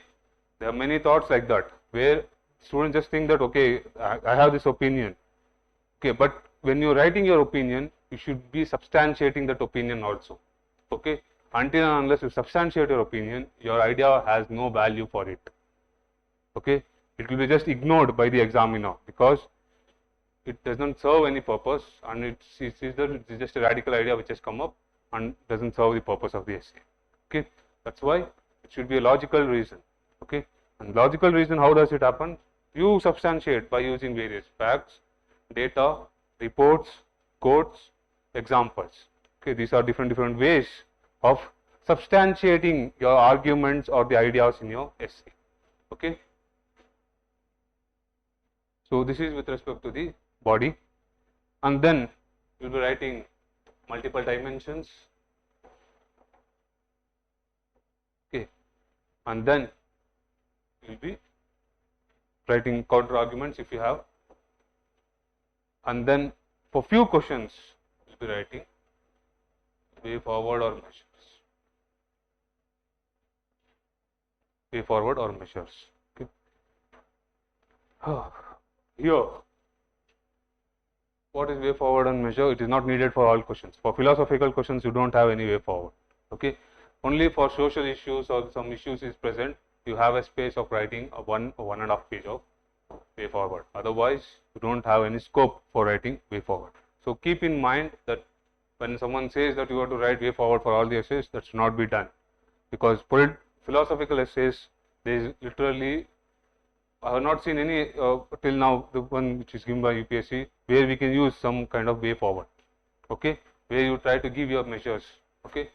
A: there are many thoughts like that where students just think that okay, I have this opinion. Okay, but when you are writing your opinion, you should be substantiating that opinion also. Okay, until and unless you substantiate your opinion, your idea has no value for it. Okay, it will be just ignored by the examiner because it doesn't serve any purpose, and it's just a radical idea which has come up and doesn't serve the purpose of the essay. Okay, that's why it should be a logical reason. Okay, and logical reason, how does it happen? You substantiate by using various facts, data, reports, quotes, examples. Okay, these are different ways of substantiating your arguments or the ideas in your essay. Okay, so this is with respect to the body, and then you will be writing multiple dimensions. Okay, and then you will be writing counter arguments if you have, and then for few questions you will be writing way forward or measures. Way forward or measures. Okay. Here, what is way forward and measure? It is not needed for all questions. For philosophical questions, you don't have any way forward. Okay, only for social issues or some issues is present, you have a space of writing a 1 or 1.5 page of way forward. Otherwise, you don't have any scope for writing way forward. So keep in mind that when someone says that you have to write way forward for all the essays, that should not be done, because philosophical essays, there is literally, I have not seen any till now, the one which is given by UPSC, where we can use some kind of way forward, okay, where you try to give your measures, okay,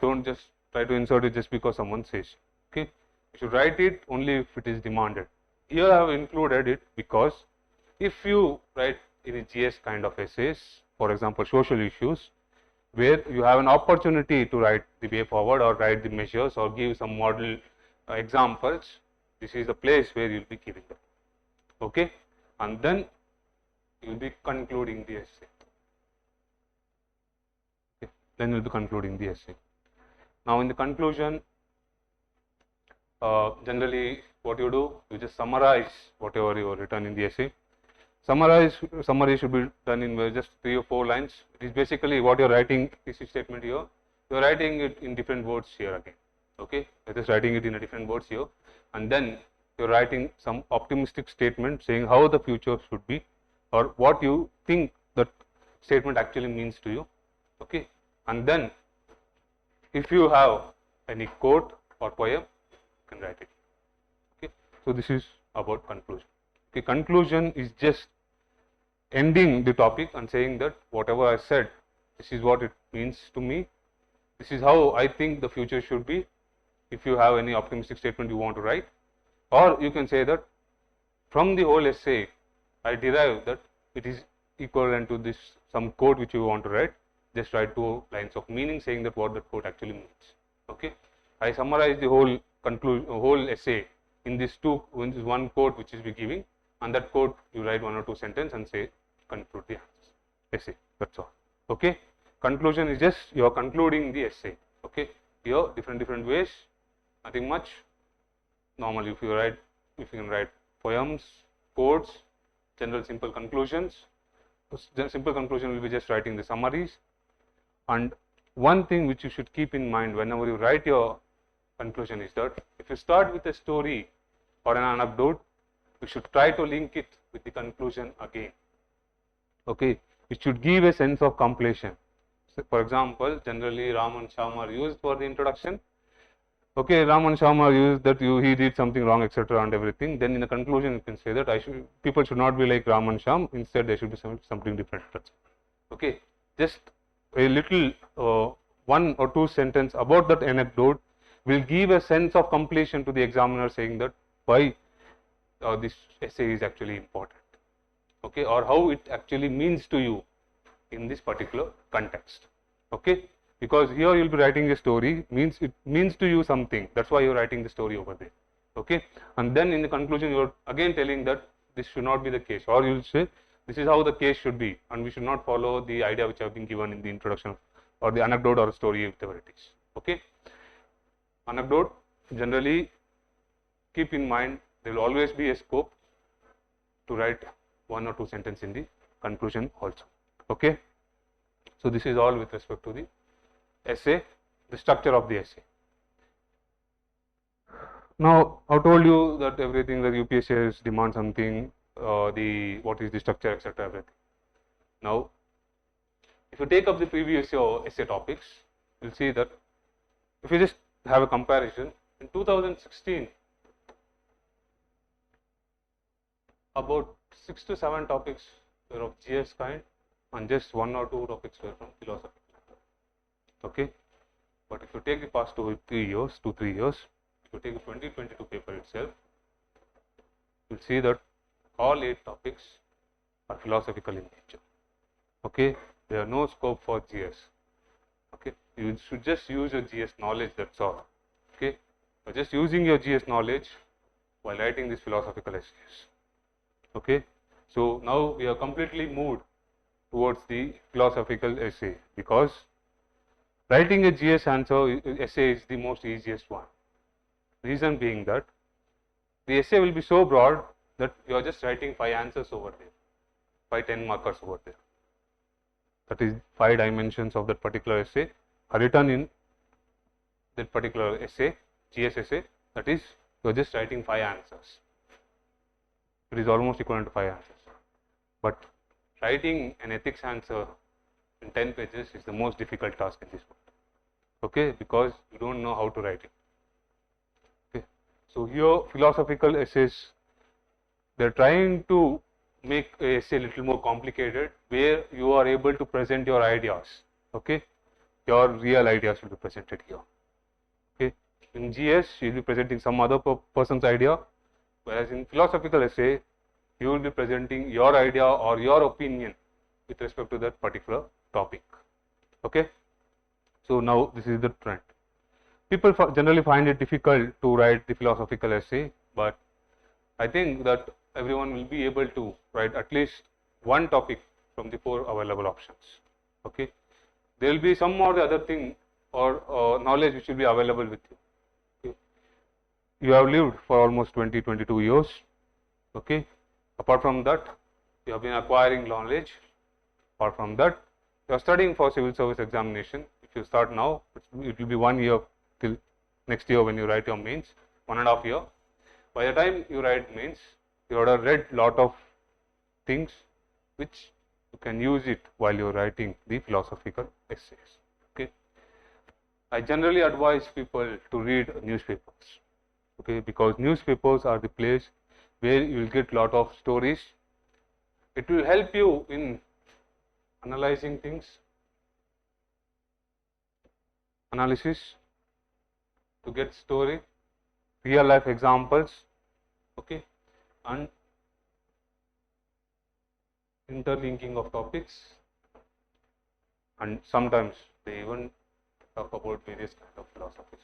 A: don't just try to insert it just because someone says, okay, you should write it only if it is demanded. Here I have included it because if you write any GS kind of essays, for example, social issues, where you have an opportunity to write the way forward or write the measures or give some model examples, this is the place where you will be giving them, okay, and then you will be concluding the essay, okay. Then you will be concluding the essay. Now in the conclusion, generally what you do, you just summarize whatever you have written in the essay. Summary should be done in just 3 or 4 lines. It is basically what you are writing, thesis statement here, you are writing it in different words here again, okay, you are just writing it in a different words here, and then you are writing some optimistic statement saying how the future should be or what you think that statement actually means to you, okay, and then if you have any quote or poem, you can write it, okay. So this is about conclusion, okay. Conclusion is just ending the topic and saying that whatever I said, this is what it means to me, this is how I think the future should be. If you have any optimistic statement you want to write, or you can say that from the whole essay I derive that it is equivalent to this some quote which you want to write, just write 2 lines of meaning saying that what that quote actually means, okay. I summarize the whole essay in this one quote which is be giving, and that quote you write 1 or 2 sentences and say conclude the essay, that's all, okay. Conclusion is just you are concluding the essay, okay. Here different ways, nothing much. Normally if you can write poems, quotes, general simple conclusions. Simple conclusion will be just writing the summaries. And one thing which you should keep in mind whenever you write your conclusion is that if you start with a story or an anecdote, you should try to link it with the conclusion again, okay. It should give a sense of completion. So for example, generally Ram and Shyam are used for the introduction, okay. Ram and Shyam are used that he did something wrong, etc. and everything. Then in the conclusion you can say that people should not be like Ram and Shyam, instead there should be something different, okay. Just a little 1 or 2 sentence about that anecdote will give a sense of completion to the examiner, saying that why this essay is actually important, okay, or how it actually means to you in this particular context, okay. Because here you will be writing a story, means it means to you something, that's why you are writing the story over there, okay. And then in the conclusion you are again telling that this should not be the case, or you will say this is how the case should be, and we should not follow the idea which have been given in the introduction or the anecdote or story, whatever it is, okay. Anecdote, generally keep in mind there will always be a scope to write 1 or 2 sentences in the conclusion also, okay. So this is all with respect to the essay, the structure of the essay. Now I told you that everything that UPSC demand something, what is the structure, etc. everything. Now if you take up the previous essay topics, you will see that if you just have a comparison, in 2016 about 6 to 7 topics were of GS kind and just 1 or 2 topics were from philosophy, okay. But if you take the past 2 3 years, if you take the 2022 paper itself, you will see that all 8 topics are philosophical in nature, okay. There are no scope for GS, okay. You should just use your GS knowledge, that's all, okay. By just using your GS knowledge while writing these philosophical essays, okay. So now we are completely moved towards the philosophical essay, because writing a GS essay is the most easiest one. Reason being that the essay will be so broad that you are just writing 5 answers over there, 5 10 markers over there. That is 5 dimensions of that particular essay are written in that particular essay, GS essay. That is, you are just writing 5 answers. It is almost equivalent to 5 answers. But writing an ethics answer in 10 pages is the most difficult task in this book. Okay, because you don't know how to write it. Okay, so here philosophical essays, they're trying to make a essay a little more complicated, where you are able to present your ideas. Okay, your real ideas will be presented here. Okay, in GS you will be presenting some other person's idea, whereas in philosophical essay you will be presenting your idea or your opinion with respect to that particular topic. Okay, so now this is the trend. People generally find it difficult to write the philosophical essay, but I think that everyone will be able to write at least one topic from the 4 available options. Okay, there will be some or the other thing or knowledge which will be available with you. Okay. You have lived for almost 20-22 years. Okay, apart from that, you have been acquiring knowledge. Apart from that, you are studying for civil service examination. If you start now, it will be 1 year till next year when you write your mains, 1.5 years. By the time you write mains, you would have read lot of things which you can use it while you are writing the philosophical essays. Okay, I generally advise people to read newspapers. Okay, because newspapers are the place where you will get lot of stories. It will help you in analyzing things, analysis, to get story, real life examples. Okay, and interlinking of topics, and sometimes they even talk about various kind of philosophies.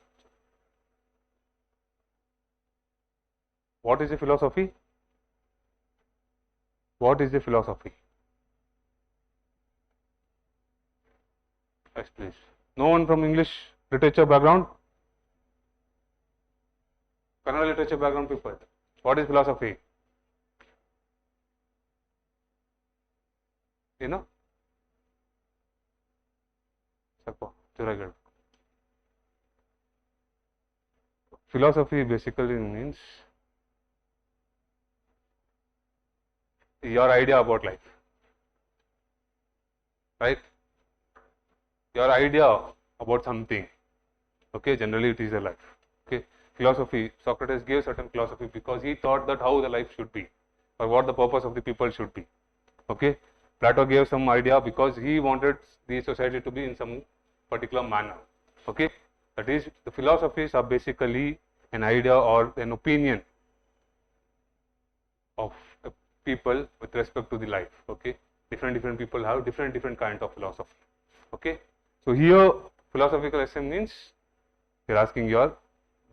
A: What is a philosophy? What is a philosophy? Yes, please. No one from English literature background? Kannada literature background people. What is philosophy? You know? Philosophy basically means your idea about life, right? Your idea about something. Okay, generally it is a life. Okay, philosophy, Socrates gave certain philosophy because he thought that how the life should be or what the purpose of the people should be. Okay, Plato gave some idea because he wanted the society to be in some particular manner. Okay, that is, the philosophies are basically an idea or an opinion of people with respect to the life. Okay, different people have different kind of philosophy. Okay, so here philosophical essay means you are asking your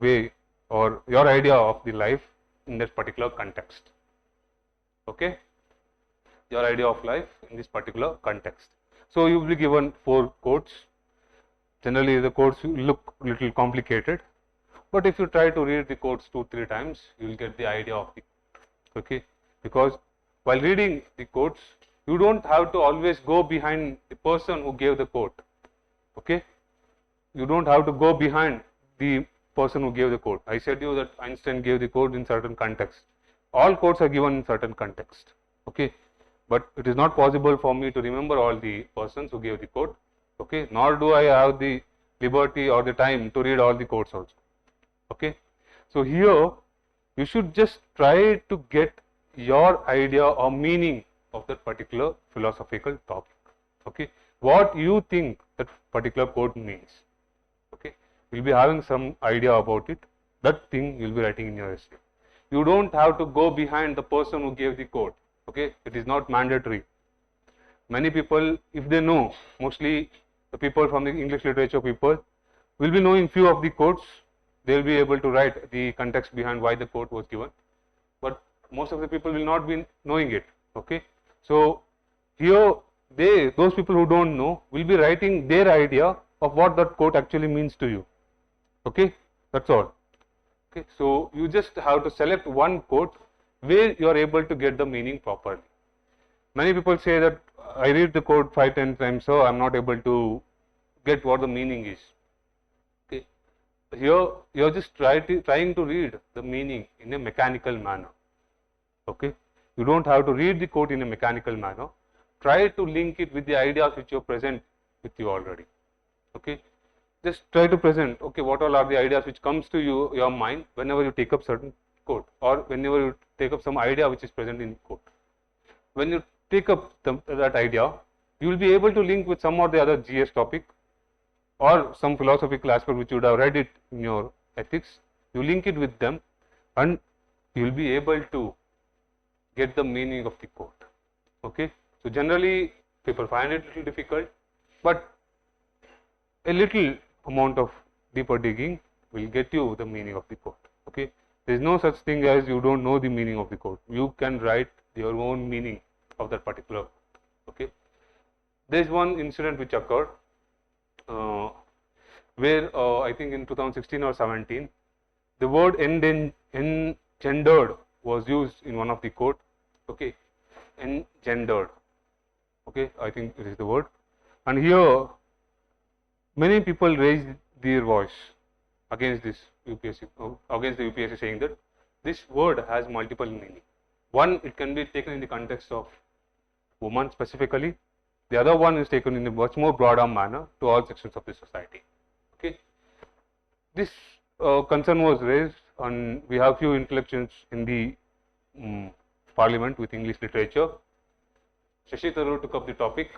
A: way or your idea of the life in that particular context. Okay, your idea of life in this particular context. So you will be given 4 quotes. Generally the quotes look little complicated, but if you try to read the quotes 2-3 times, you will get the idea of the quote. Okay, because while reading the quotes, you don't have to always go behind the person who gave the quote. Okay, you don't have to go behind the person who gave the quote. I said you that Einstein gave the quote in certain context. All quotes are given in certain context. Okay, but it is not possible for me to remember all the persons who gave the quote. Okay, nor do I have the liberty or the time to read all the quotes also. Okay, so here you should just try to get your idea or meaning of that particular philosophical topic. Okay, what you think that particular quote means. Okay, you will be having some idea about it. That thing you will be writing in your essay. You don't have to go behind the person who gave the quote. Okay, it is not mandatory. Many people, if they know, mostly the people from the English literature people will be knowing few of the quotes. They will be able to write the context behind why the quote was given, but most of the people will not be knowing it. Okay, so here those people who don't know will be writing their idea of what that quote actually means to you. Okay, that's all. Okay, so you just have to select one quote where you are able to get the meaning properly. Many people say that I read the quote 5-10 times, so I am not able to get what the meaning is. Okay, here you are just trying to read the meaning in a mechanical manner. Okay, you don't have to read the quote in a mechanical manner. try to link it with the ideas which you present with you already. Okay, just try to present, okay, what all are the ideas which comes to your mind whenever you take up certain code, or whenever you take up some idea which is present in code. When you take up that idea, you will be able to link with some or the other GS topic or some philosophical aspect which you would have read it in your ethics. You link it with them and you will be able to get the meaning of the code. Okay, so generally people find it a little difficult, but a little amount of deeper digging will get you the meaning of the code. Okay, there is no such thing as you don't know the meaning of the code. You can write your own meaning of that particular code. Okay, there is one incident which occurred where I think in 2016 or 17, the word engendered was used in one of the code. Okay, engendered. Okay, I think it is the word, and here many people raised their voice against this UPSC, against the UPSC, saying that this word has multiple meaning. One, it can be taken in the context of women specifically. The other one is taken in a much more broader manner to all sections of the society. Okay, this concern was raised, and we have few intellectuals in the parliament with English literature. Shashi Tharoor took up the topic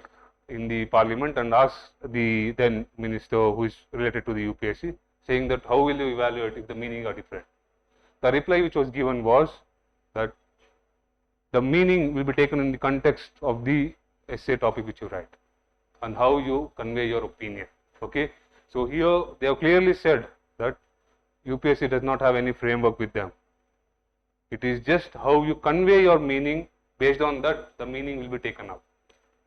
A: in the parliament and asked the then minister, who is related to the UPSC, saying that how will you evaluate if the meaning are different. The reply which was given was that the meaning will be taken in the context of the essay topic which you write and how you convey your opinion. Okay, so here they have clearly said that UPSC does not have any framework with them. It is just how you convey your meaning. Based on that, the meaning will be taken up.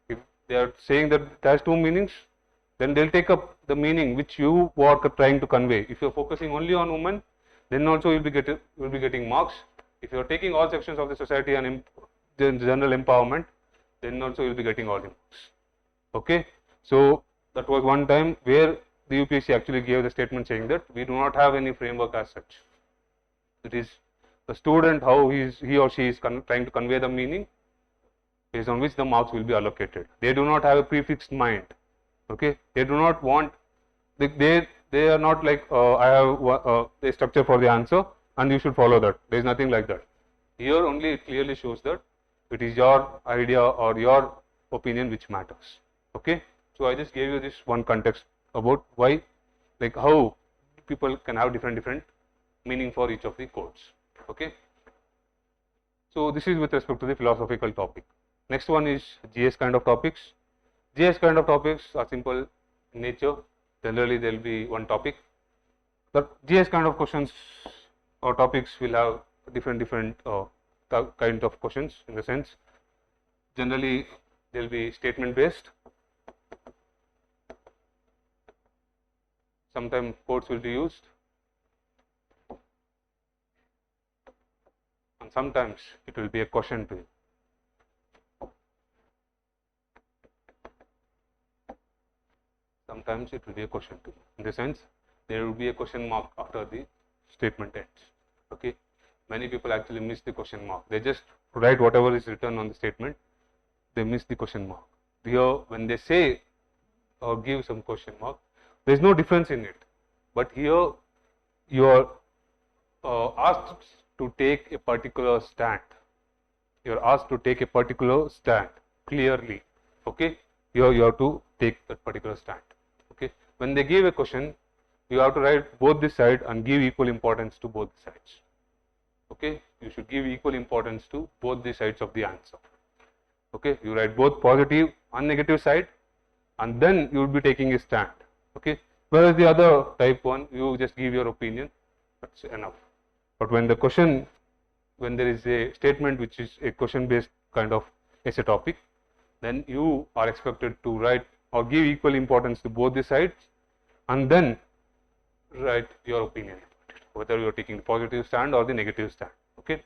A: If they are saying that it has two meanings, then they will take up the meaning which you are trying to convey. If you are focusing only on women, then also you will be getting marks. If you are taking all sections of the society and general empowerment, then also you will be getting all the marks. Okay, so that was one time where the UPSC actually gave the statement saying that we do not have any framework as such. It is the student how he or she is trying to convey the meaning, based on which the marks will be allocated. They do not have a prefixed mind. Okay, they do not want, they are not like I have a structure for the answer and you should follow that. There is nothing like that. Here only it clearly shows that it is your idea or your opinion which matters. Okay, so I just gave you this one context about why, like how people can have different meaning for each of the codes. Okay, so this is with respect to the philosophical topic. Next one is GS kind of topics. GS kind of topics are simple in nature. Generally there will be one topic, but GS kind of questions or topics will have different kind of questions, in the sense generally they will be statement based. Sometimes quotes will be used, and sometimes it will be a question to you. Sometimes it will be a question to you. In the sense, there will be a question mark after the statement ends. Okay, many people actually miss the question mark. They just write whatever is written on the statement. They miss the question mark. Here, when they say or give some question mark, there is no difference in it. But here, you are asked to take a particular stand. You are asked to take a particular stand clearly. Okay, here you have to take that particular stand. Okay, when they give a question, you have to write both the side and give equal importance to both the sides. Okay, you should give equal importance to both the sides of the answer. Okay, you write both positive and negative side, and then you will be taking a stand. Okay, whereas the other type one, you just give your opinion, that's enough. But when the question, when there is a statement which is a question based kind of essay topic, then you are expected to write or give equal importance to both the sides and then write your opinion, whether you are taking the positive stand or the negative stand. Okay,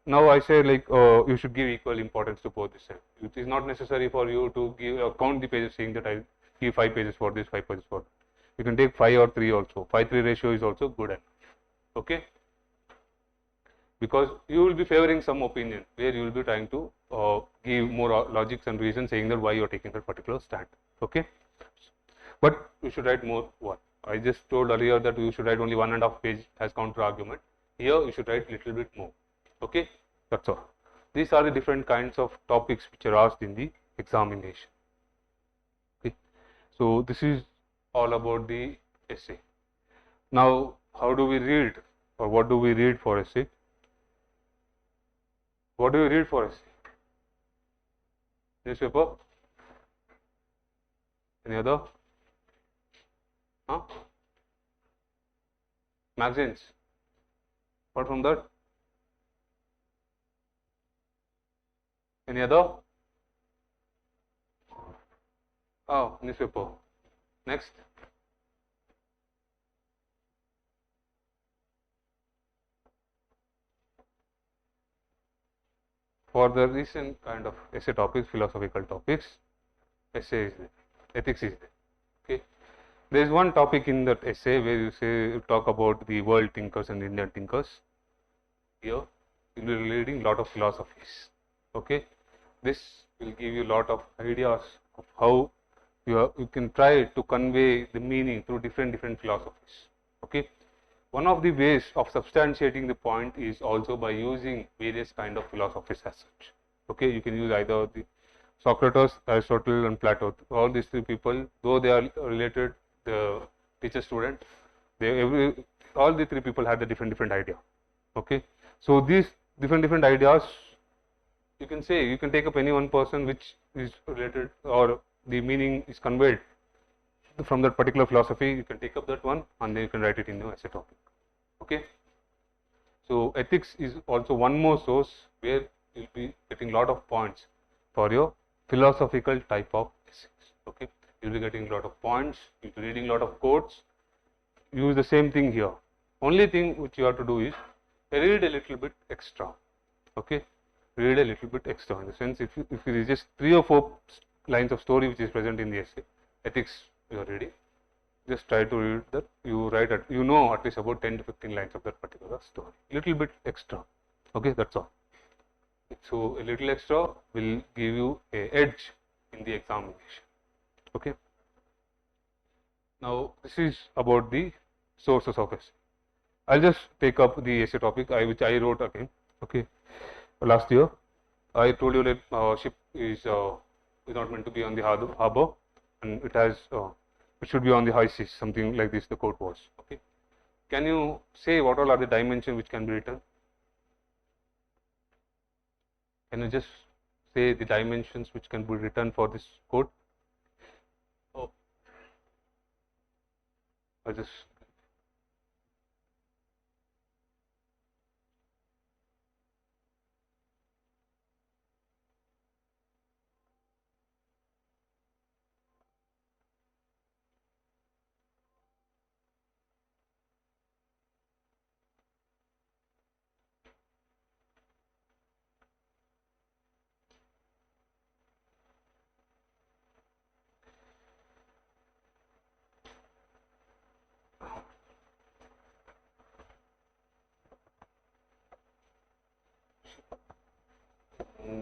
A: now I say like you should give equal importance to both the sides. It is not necessary for you to give count the pages, saying that I give 5 pages for this, 5 pages for that. You can take 5 or 3 also. 5:3 ratio is also good enough. Okay, because you will be favoring some opinion where you will be trying to give more logics and reasons saying that why you are taking that particular stand. Okay, but you should write more. What I just told earlier that you should write only 1.5 page as counter argument. Here you should write little bit more. Okay, that's all. These are the different kinds of topics which are asked in the examination. Okay, so this is all about the essay. Now, how do we read, or what do we read for essay? What do you read for essay? Newspaper? Any other? Huh? Magazines? Apart from that? Any other? Oh, newspaper. Next? For the recent kind of essay topics, philosophical topics, essay is there, ethics is there. Okay, there is one topic in that essay where you talk about the world thinkers and Indian thinkers. Here, you will be reading lot of philosophies. Okay, this will give you lot of ideas of how you can try to convey the meaning through different philosophies. Okay. One of the ways of substantiating the point is also by using various kind of philosophies as such. Okay, you can use either the Socrates, Aristotle, and Plato. All these three people, though they are related, the teacher-student, all the three people had a different idea. Okay, so these different ideas, you can say you can take up any one person which is related or the meaning is conveyed from that particular philosophy. You can take up that one and then you can write it in your essay topic. Okay, so ethics is also one more source where you will be getting lot of points for your philosophical type of essays. Okay, you will be getting lot of points, you will be reading lot of quotes. Use the same thing here. Only thing which you have to do is read a little bit extra. Okay, read a little bit extra in the sense if it is just 3 or 4 lines of story which is present in the essay, ethics you are reading, just try to read that, you write at, you know, at least about 10 to 15 lines of that particular story, little bit extra. Okay, that's all. So a little extra will give you a edge in the examination. Okay, now this is about the sources of essay. I'll just take up the essay topic which I wrote again. Okay, last year I told you that ship is not meant to be on the harbor, and it should be on the high seas, something like this the quote was. Okay, can you say what all are the dimensions which can be written? Can you just say the dimensions which can be written for this quote? Oh, I just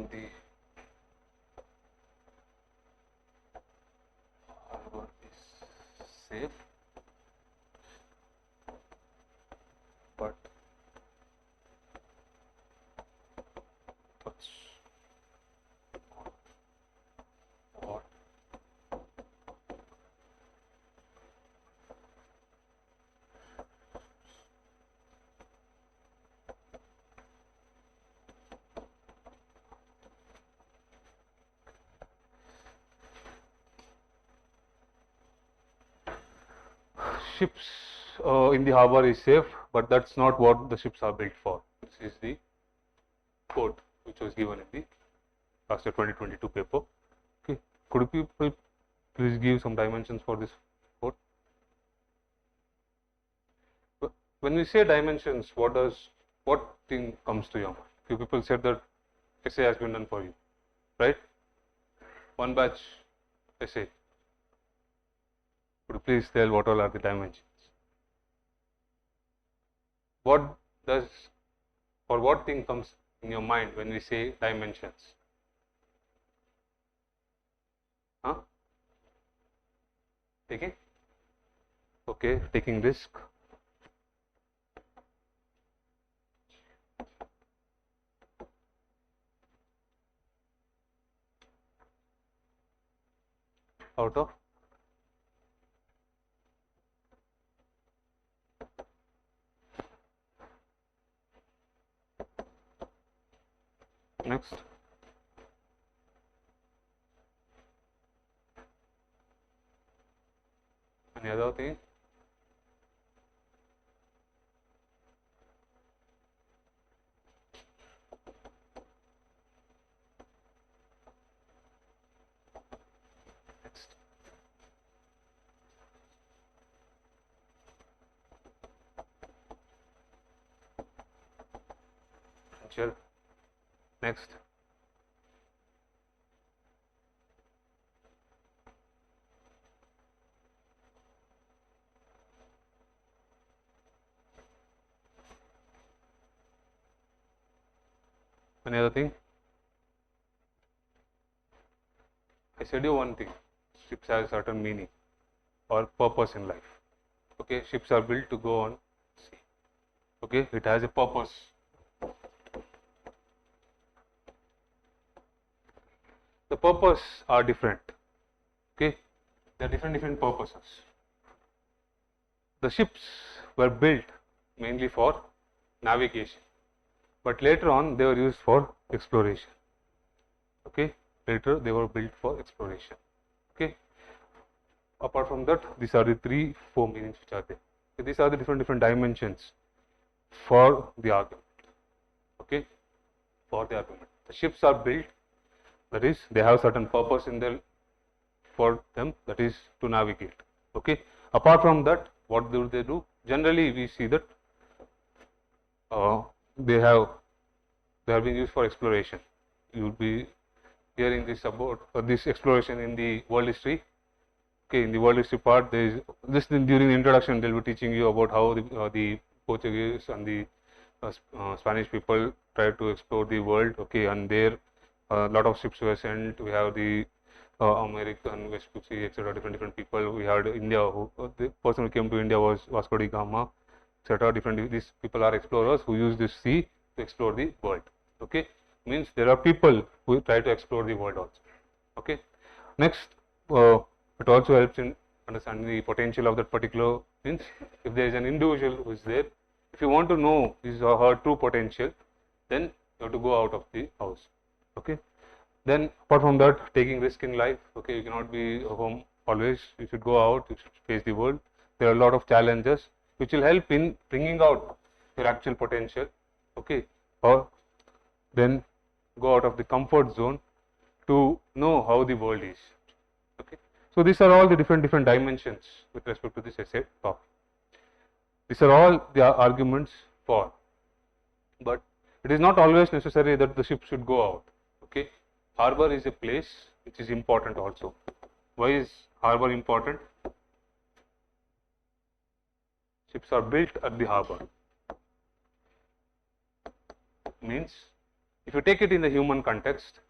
A: the harbor is safe, but that's not what ships in the harbor is safe, but that's not what the ships are built for. This is the quote which was given in the last year 2022 paper. Okay, could you people please give some dimensions for this quote? When we say dimensions, what thing comes to your mind? Few people said that essay has been done for you, right? One batch essay. Could you please tell what all are the dimensions? What does or what thing comes in your mind when we say dimensions? Huh? Taking? Okay, taking risk. Out of? Next. Any other thing? Next. Potential. Next. Any other thing? I said you one thing. Ships have certain meaning or purpose in life. Okay, ships are built to go on sea. Okay, it has a purpose. The purpose are different. Okay, there are different purposes. The ships were built mainly for navigation, but later on they were used for exploration. Okay, later they were built for exploration. Okay, apart from that, these are the 3-4 meanings which are there. So these are the different dimensions for the argument. Okay, for the argument, the ships are built, that is, they have certain purpose in their for them, that is to navigate. Okay, apart from that, what do they do? Generally, we see that they have been used for exploration. You will be hearing this about this exploration in the world history. Okay, in the world history part, there is just during the introduction, they will be teaching you about how the Portuguese and the Spanish people tried to explore the world. Okay, and there a lot of ships were sent. We have the American, Vespucci, etc. Different people. We had India. The person who came to India was Vasco da Gama, etc. These people are explorers who use this sea to explore the world. Okay, means there are people who try to explore the world also. Okay, next, it also helps in understanding the potential of that particular. Means if there is an individual who is there, if you want to know his or her true potential, then you have to go out of the house. Okay. Then apart from that, taking risk in life. Okay, you cannot be home always. You should go out. You should face the world. There are a lot of challenges which will help in bringing out your actual potential. Okay, or then go out of the comfort zone to know how the world is. Okay, so these are all the different dimensions with respect to this essay topic. These are all the arguments for, but it is not always necessary that the ship should go out. Okay, harbor is a place which is important also. Why is harbor important? Ships are built at the harbor. Means, if you take it in the human context,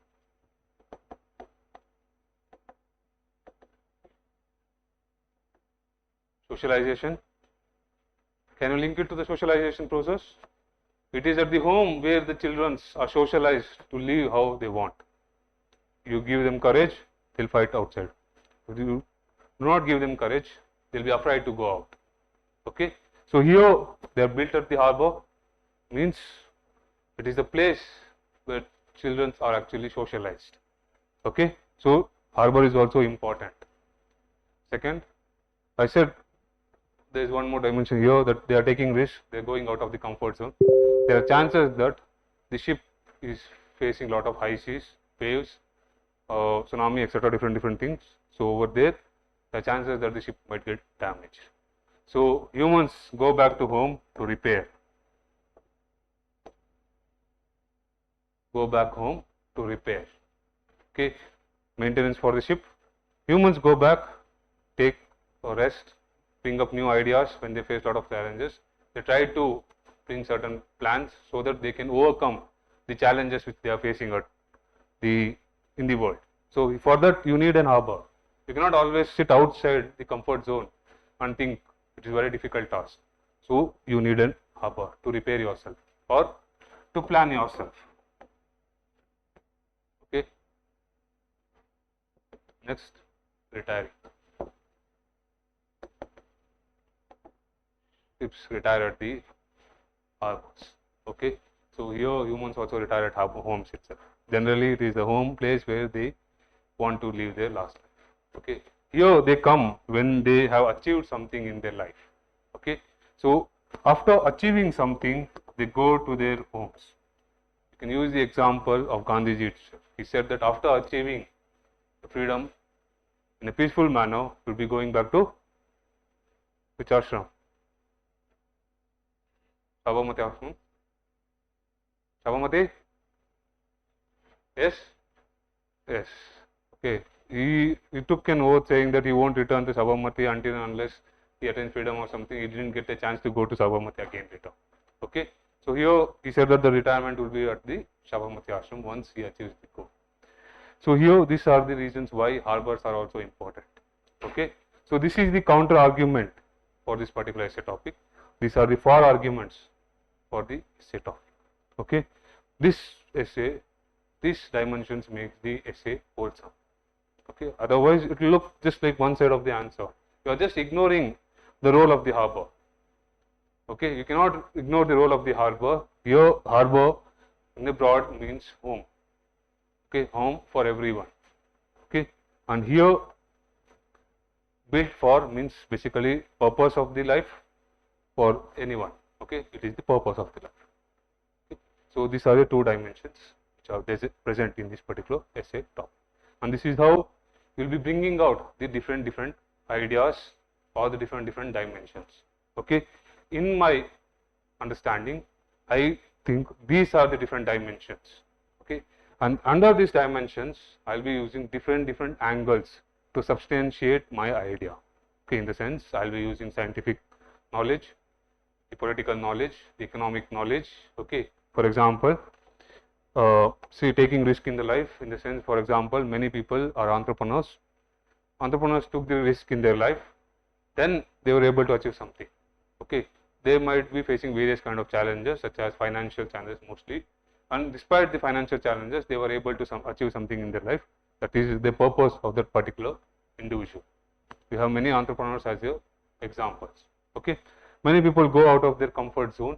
A: socialization, can you link it to the socialization process? It is at the home where the children are socialized to live how they want. You give them courage, they'll fight outside. If you do not give them courage, they'll be afraid to go out. Okay, so here they are built at the harbor, means it is the place where children are actually socialized. Okay, so harbor is also important. Second, I said there is one more dimension here, that they are taking risk, they are going out of the comfort zone. There are chances that the ship is facing a lot of high seas, waves, tsunami, etc. different things. So over there, the chances that the ship might get damaged. So humans go back to home to repair. Go back home to repair. Okay, maintenance for the ship. Humans go back, take a rest, bring up new ideas when they face a lot of challenges. They try to bring certain plans so that they can overcome the challenges which they are facing in the world. So for that you need an harbor. You cannot always sit outside the comfort zone and think it is a very difficult task. So you need an harbor to repair yourself or to plan yourself. Okay. Next, retiring. Tips: retire at the harbors. Okay. So here humans also retire at homes itself. Generally, it is the home place where they want to live their last life. Okay. Here they come when they have achieved something in their life. Okay. So after achieving something, they go to their homes. You can use the example of Gandhiji itself. He said that after achieving freedom in a peaceful manner, he will be going back to which ashram? Sabarmati ashram. Sabarmati? Yes? Yes. Okay. He took an oath saying that he won't return to Sabarmati until and unless he attains freedom or something. He didn't get a chance to go to Sabarmati again later. Okay. So here he said that the retirement will be at the Sabarmati ashram once he achieves the goal. So here these are the reasons why harbors are also important. Okay. So this is the counter argument for this particular essay topic. These are the for arguments for the essay topic. Okay. This essay, these dimensions make the essay wholesome. Okay. Otherwise it will look just like one side of the answer. You are just ignoring the role of the harbor. Okay. You cannot ignore the role of the harbor. Here harbor in the broad means home. Okay. Home for everyone. Okay. And here built for means basically purpose of the life for anyone. Okay. It is the purpose of the life. Okay. So these are the two dimensions which are present in this particular essay topic, and this is how we will be bringing out the different ideas or the different dimensions. Okay. In my understanding, I think these are the different dimensions. Okay. And under these dimensions, I will be using different angles to substantiate my idea. Okay. In the sense, I will be using scientific knowledge, the political knowledge, the economic knowledge. Okay. For example, see, taking risk in the life, in the sense, for example, many people are entrepreneurs. Entrepreneurs took the risk in their life, then they were able to achieve something. Okay. They might be facing various kind of challenges, such as financial challenges mostly, and despite the financial challenges, they were able to achieve something in their life. That is the purpose of that particular individual. We have many entrepreneurs as your examples. Okay. Many people go out of their comfort zone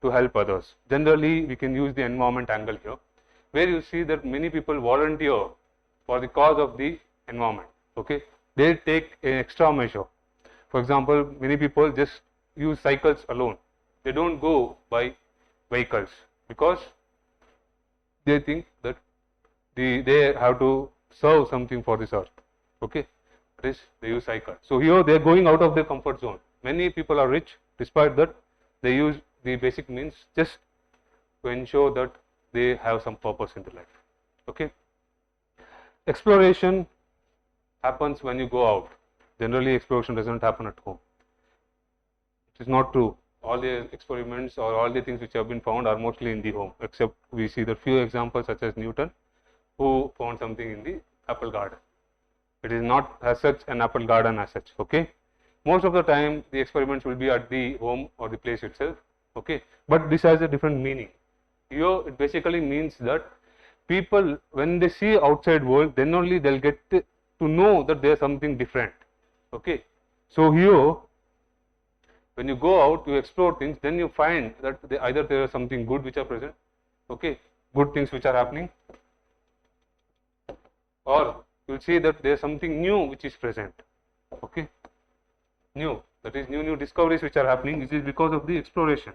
A: to help others. Generally, we can use the environment angle here, where you see that many people volunteer for the cause of the environment. Okay. They take an extra measure. For example, many people just use cycles alone. They don't go by vehicles because they think that they have to serve something for this earth. Okay. This they use cycle. So here they are going out of their comfort zone. Many people are rich, despite that they use the basic means just to ensure that they have some purpose in their life. Okay. Exploration happens when you go out. Generally, exploration does not happen at home. It is not true. All the experiments or all the things which have been found are mostly in the home, except we see the few examples such as Newton, who found something in the apple garden. It is not as such an apple garden as such. Okay. Most of the time the experiments will be at the home or the place itself. Okay. But this has a different meaning. Here it basically means that people, when they see outside world, then only they will get to know that there is something different. Okay. So here when you go out, you explore things, then you find that either there is something good which are present, okay, good things which are happening, or you will see that there is something new which is present. Okay. New, that is new discoveries which are happening. This is because of the exploration.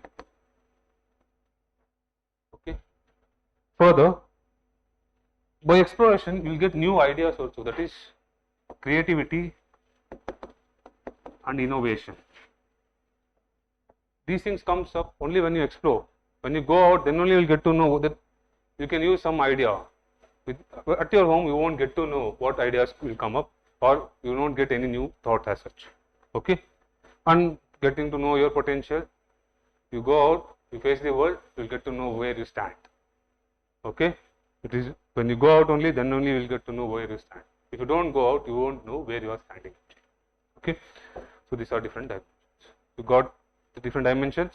A: Okay. Further, by exploration you will get new ideas also, that is creativity and innovation. These things comes up only when you explore. When you go out, then only you will get to know that you can use some idea. At your home, you won't get to know what ideas will come up, or you won't get any new thought as such. Okay. And getting to know your potential, you go out, you face the world, you will get to know where you stand. Okay. It is when you go out only, then only you will get to know where you stand. If you don't go out, you won't know where you are standing. Okay, so these are different dimensions. You got the different dimensions.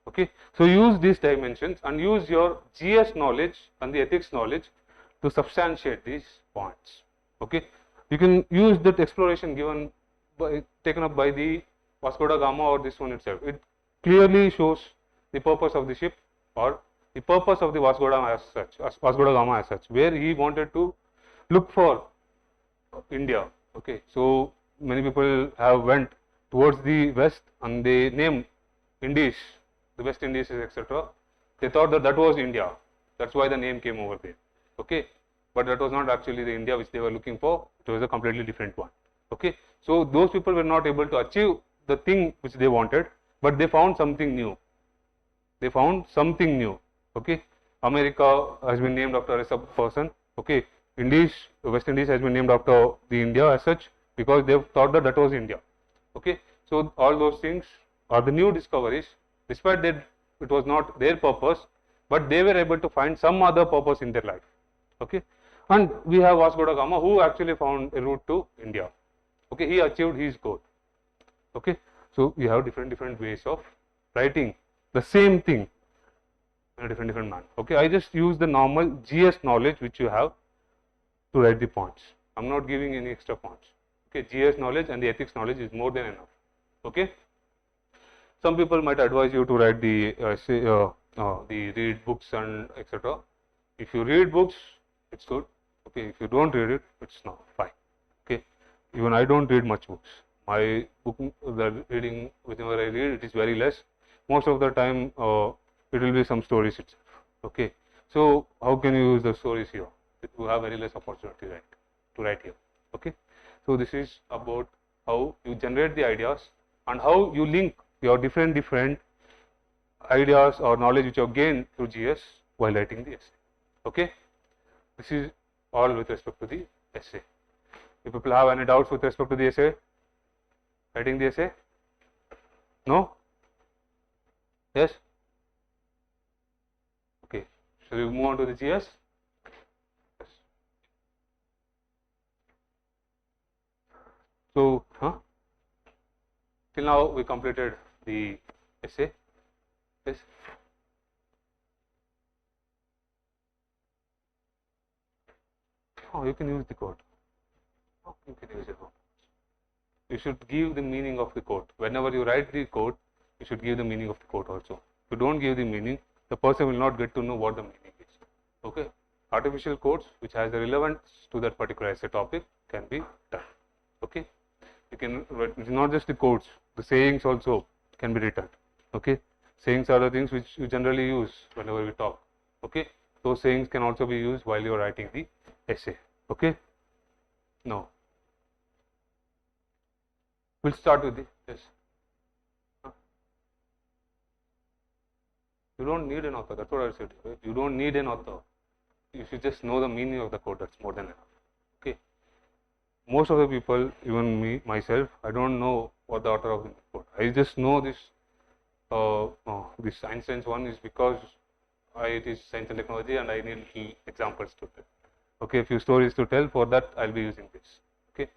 A: Okay, so use these dimensions and use your GS knowledge and the ethics knowledge to substantiate these points. Okay, you can use that exploration given taken up by the Vasco da Gama or this one itself. It clearly shows the purpose of the ship or the purpose of the Vasco da Gama as such, where he wanted to look for India. Okay, so many people have went towards the west and they named Indies, the West Indies, etc. They thought that that was India. That's why the name came over there. Okay, but that was not actually the India which they were looking for. It was a completely different one. Okay, so those people were not able to achieve the thing which they wanted, but they found something new. They found something new. Okay, America has been named after a person. Okay, Indies, West Indies has been named after the India as such because they thought that that was India. Okay, so all those things are the new discoveries. Despite that it was not their purpose, but they were able to find some other purpose in their life. Okay, and we have Vasco da Gama who actually found a route to India. Okay, he achieved his goal. Okay, so we have different ways of writing the same thing in a different manner. Okay, I just use the normal GS knowledge which you have to write the points. I'm not giving any extra points. Okay, GS knowledge and the ethics knowledge is more than enough. Okay, some people might advise you to write the read books and etc. If you read books, it's good. Okay, if you don't read it, it's not fine. Okay, even I don't read much books. My book, the reading whenever I read, it is very less. Most of the time, it will be some stories itself. Okay, so how can you use the stories here? You have very less opportunity to write here. Okay, so this is about how you generate the ideas and how you link your different ideas or knowledge which you have gained through GS while writing the essay. Okay, this is all with respect to the essay. If people have any doubts with respect to the essay, writing the essay? No? Yes? Okay, shall we move on to the GS? Yes. So, till now we completed the essay. Yes. Oh, you can use the quote. Oh, you can use it. You should give the meaning of the quote. Whenever you write the quote, you should give the meaning of the quote also. If you don't give the meaning, the person will not get to know what the meaning is. Okay. Artificial quotes which has the relevance to that particular essay topic can be done. Okay. You can, it's not just the quotes, the sayings also can be written. Okay. Sayings are the things which you generally use whenever we talk. Okay. Those sayings can also be used while you are writing the essay. Okay. No. We'll start with the, yes. You don't need an author, that's what I said. Right? You don't need an author. You should just know the meaning of the quote, that's more than enough. Okay. Most of the people, even me, myself, I don't know what the author of the quote. I just know this, this Einstein's one is because it is science and technology and I need examples to tell. Okay, a few stories to tell, for that I'll be using this. Okay.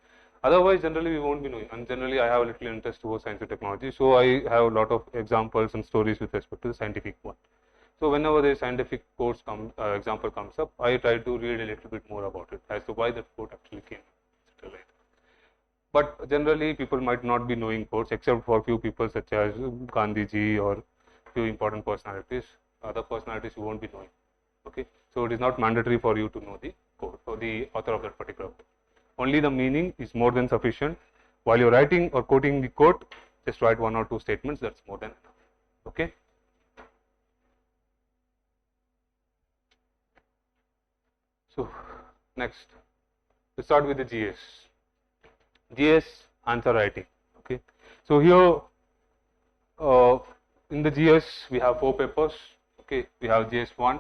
A: Otherwise, generally we won't be knowing, and generally I have a little interest towards science and technology, so I have a lot of examples and stories with respect to the scientific one. So whenever the scientific course example comes up, I try to read a little bit more about it as to why that quote actually came. But generally people might not be knowing quotes except for few people such as Gandhiji or few important personalities. Other personalities you won't be knowing. Okay, so it is not mandatory for you to know the quote or the author of that particular quote. Only the meaning is more than sufficient. While you're writing or quoting the quote, just write one or two statements, that's more than enough. Okay. So next, let's start with the GS. GS answer writing. Okay. So here in the GS we have 4 papers. Okay, we have GS 1,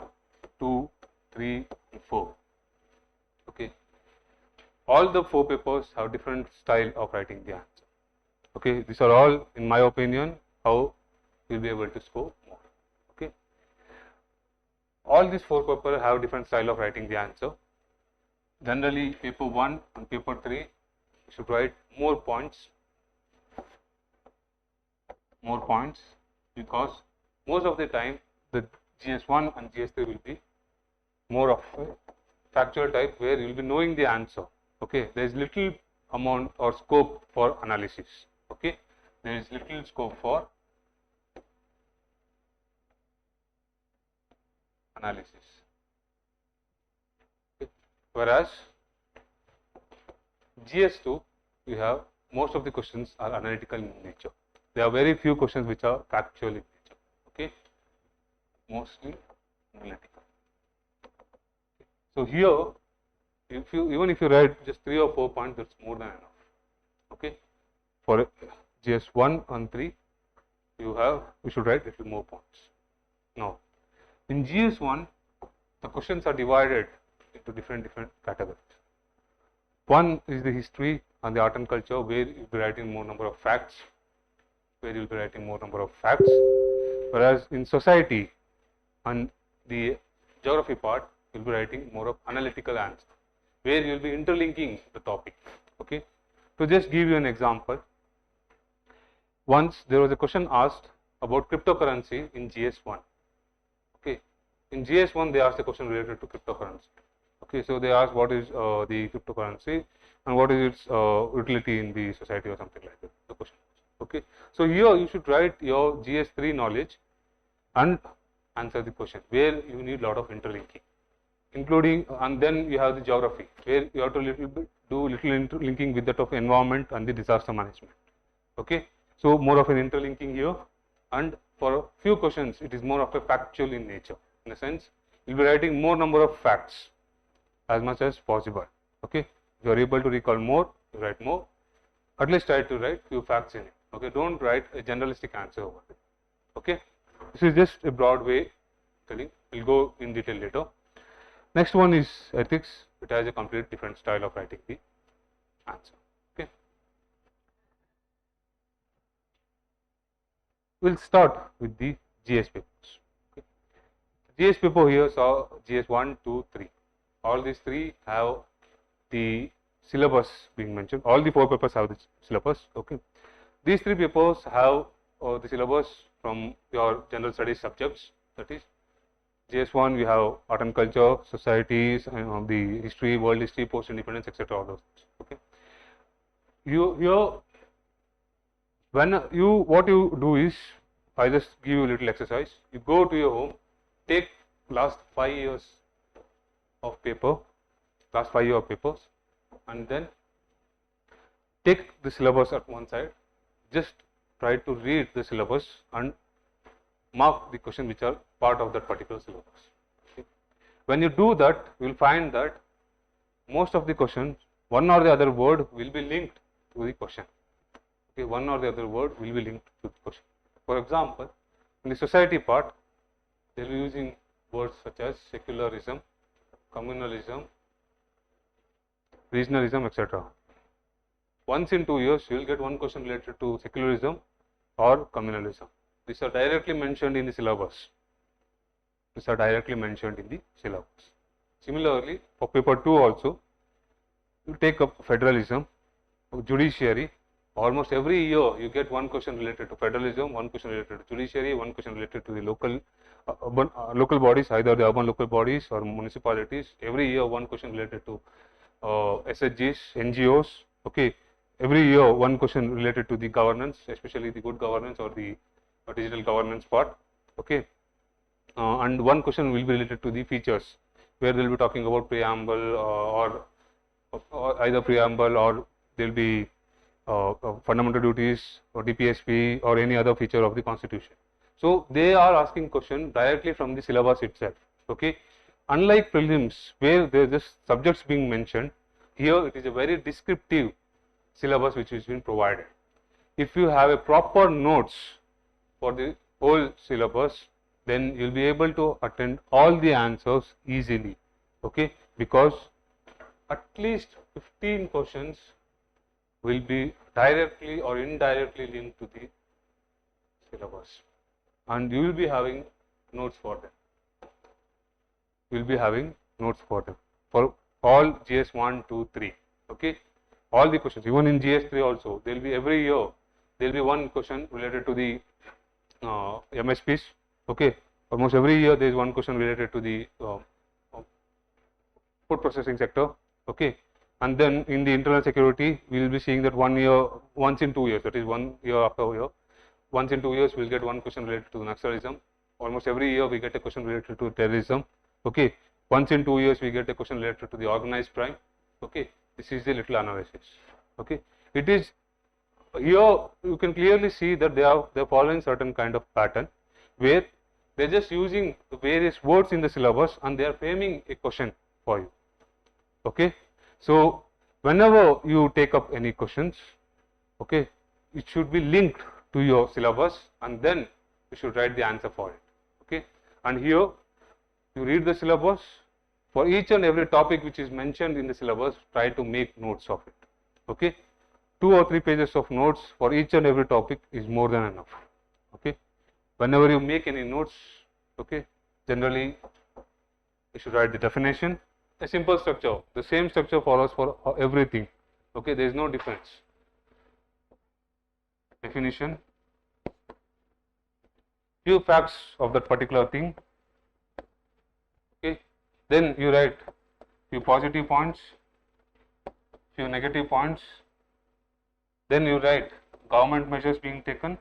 A: 2, 3, and 4. Okay. All the 4 papers have different style of writing the answer. Okay, these are all, in my opinion, how you'll be able to score more. Okay. all these 4 papers have different style of writing the answer. Generally, paper 1 and paper 3 you should write more points, because most of the time the GS1 and GS3 will be more of a factual type where you will be knowing the answer. Okay, there is little amount or scope for analysis. Okay, there is little scope for analysis. Okay. Whereas GS2, you have most of the questions are analytical in nature. There are very few questions which are factual in nature. Okay, mostly analytical. So here, even if you write just 3 or 4 points, that's more than enough. Okay, for GS1 and 3, you should write little more points. Now, in GS1, the questions are divided into different categories. One is the history and the art and culture, where you will be writing more number of facts. Whereas in society and the geography part, you will be writing more of analytical answer, where you will be interlinking the topic. Okay. To just give you an example, once there was a question asked about cryptocurrency in GS1. Okay, in GS1 they asked a question related to cryptocurrency. Okay, so they asked what is the cryptocurrency and what is its utility in the society or something like that. The question. Okay, so here you should write your GS3 knowledge and answer the question, where you need lot of interlinking, including, and then you have the geography, where you have to do little interlinking with that of environment and the disaster management. Okay, so more of an interlinking here, and for a few questions it is more of a factual in nature. In a sense, you will be writing more number of facts as much as possible. Okay, if you are able to recall more, you write more. At least try to write few facts in it. Okay, don't write a generalistic answer over it. Okay, this is just a broad way telling. We'll go in detail later. Next one is ethics. It has a complete different style of writing the answer. Okay, we'll start with the GS papers. Okay. GS paper here saw GS1, 2, 3. All these 3 have the syllabus being mentioned. All the 4 papers have the syllabus. Okay, these 3 papers have the syllabus from your general studies subjects. That is, GS1 we have art and culture, societies, the history, world history, post independence, etc. All those things. Okay, what you do is, I just give you a little exercise. You go to your home, take last 5 years of paper, last 5 year of papers, and then take the syllabus at one side. Just try to read the syllabus and mark the questions which are part of that particular syllabus. Okay. When you do that, you will find that most of the questions, one or the other word will be linked to the question. Okay, one or the other word will be linked to the question. For example, in the society part, they will be using words such as secularism, communalism, regionalism, etc. Once in 2 years, you will get one question related to secularism or communalism. These are directly mentioned in the syllabus. Similarly, for paper 2 also, you take up federalism, judiciary. Almost every year you get one question related to federalism, one question related to judiciary, one question related to the local bodies, either the urban local bodies or municipalities. Every year one question related to SHGs, NGOs. Okay, every year one question related to the governance, especially the good governance or the digital governance part. Okay, and one question will be related to the features, where they will be talking about preamble or either preamble, or there will be fundamental duties or DPSP or any other feature of the constitution. So they are asking question directly from the syllabus itself. Okay, unlike prelims where there is just subjects being mentioned, here it is a very descriptive syllabus which is been provided. If you have a proper notes for the whole syllabus, then you will be able to attend all the answers easily. Okay, because at least 15 questions will be directly or indirectly linked to the syllabus, and you will be having notes for them. you will be having notes for them for all GS 1, 2, 3. Okay, all the questions, even in GS 3 also, there will be every year there will be one question related to the MSPs. Okay, almost every year there is one question related to the food processing sector. Okay, and then in the internal security, we will be seeing that once in 2 years, that is 1 year after year, once in 2 years we will get one question related to Naxalism. Almost every year we get a question related to terrorism. Okay, once in 2 years we get a question related to the organized crime. Okay, this is the little analysis. Okay, it is here you can clearly see that they are following certain kind of pattern where they are just using various words in the syllabus and they are framing a question for you. Okay, so whenever you take up any questions, okay, it should be linked to your syllabus and then you should write the answer for it. Okay, and here you read the syllabus. For each and every topic which is mentioned in the syllabus, try to make notes of it. Okay, 2 or 3 pages of notes for each and every topic is more than enough. Okay, whenever you make any notes, okay, generally you should write the definition, a simple structure, the same structure follows for everything. Okay, there is no difference. Definition, few facts of that particular thing. Okay, then you write few positive points, few negative points, then you write government measures being taken,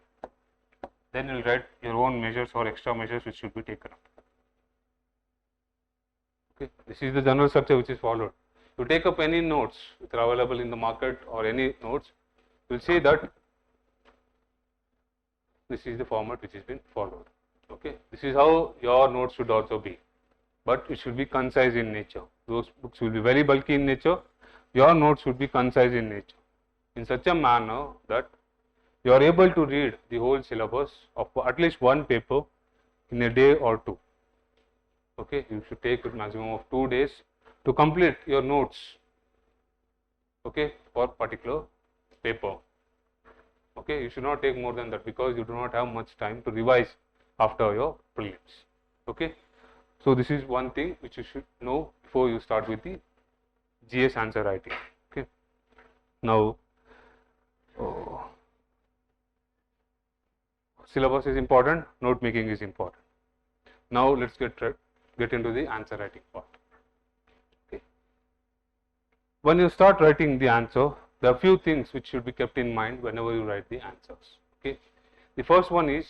A: then you will write your own measures or extra measures which should be taken up. Okay, this is the general structure which is followed. You take up any notes which are available in the market or any notes, you will see that this is the format which has been followed. Okay, this is how your notes should also be, but it should be concise in nature. Those books will be very bulky in nature. Your notes should be concise in nature, in such a manner that you are able to read the whole syllabus of at least one paper in a day or two. Okay, you should take a maximum of 2 days to complete your notes. Okay, for particular paper. Okay, you should not take more than that because you do not have much time to revise after your prelims. Okay, so this is one thing which you should know before you start with the GS answer writing. Okay, now syllabus is important, note making is important. Now let's get into the answer writing part. Okay, when you start writing the answer, there are few things which should be kept in mind whenever you write the answers. Okay, the first one is,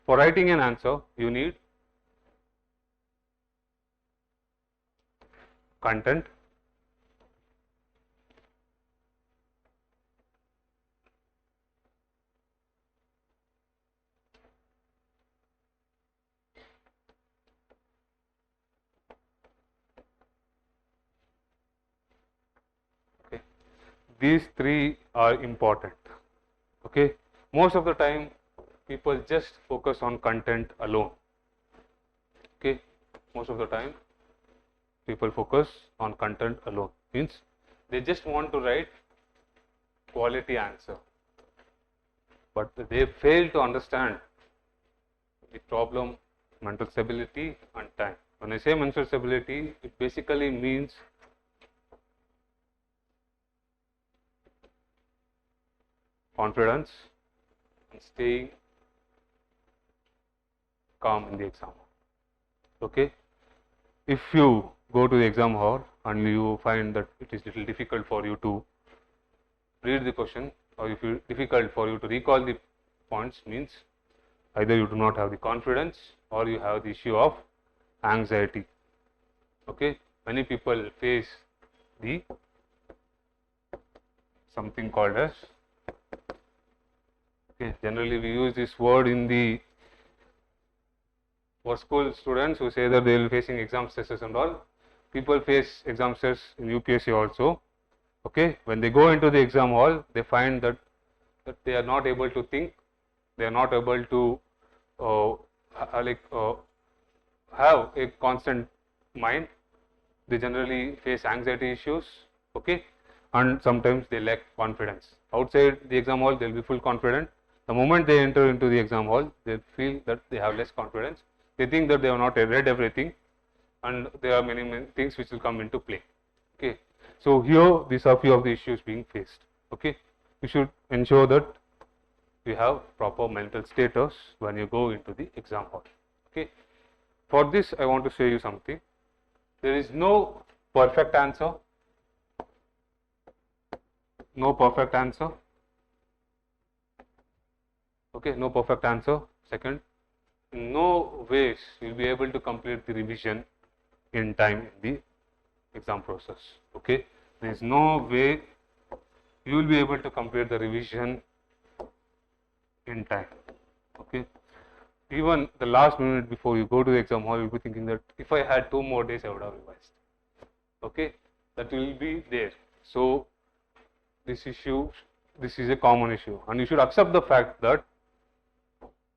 A: for writing an answer you need content, okay, these three are important. Okay, most of the time people just focus on content alone. Okay, most of the time people focus on content alone, means they just want to write quality answer, but they fail to understand the problem, mental stability and time. When I say mental stability, it basically means confidence and staying calm in the exam. Okay, if you go to the exam hall and you find that it is little difficult for you to read the question, or if it difficult for you to recall the points, means either you do not have the confidence or you have the issue of anxiety. Okay, many people face the something called as, okay, generally we use this word in the for school students who say that they will be facing exam stresses and all. People face exam stress in UPSC also. Okay, when they go into the exam hall, they find that they are not able to think, they are not able to have a constant mind. They generally face anxiety issues. Okay, and sometimes they lack confidence. Outside the exam hall, they will be full confident. The moment they enter into the exam hall, they feel that they have less confidence. They think that they have not read everything. and there are many things which will come into play. Okay. So here these are few of the issues being faced. Okay. You should ensure that you have proper mental status when you go into the exam hall. Okay. For this I want to say you something. There is no perfect answer. No perfect answer. Okay, no perfect answer. Second, in no ways you will be able to complete the revision in time in the exam process. Okay, there is no way you will be able to complete the revision in time. Okay, even the last minute before you go to the exam hall, you will be thinking that if I had 2 more days, I would have revised. Okay, that will be there. So this is a common issue, and you should accept the fact that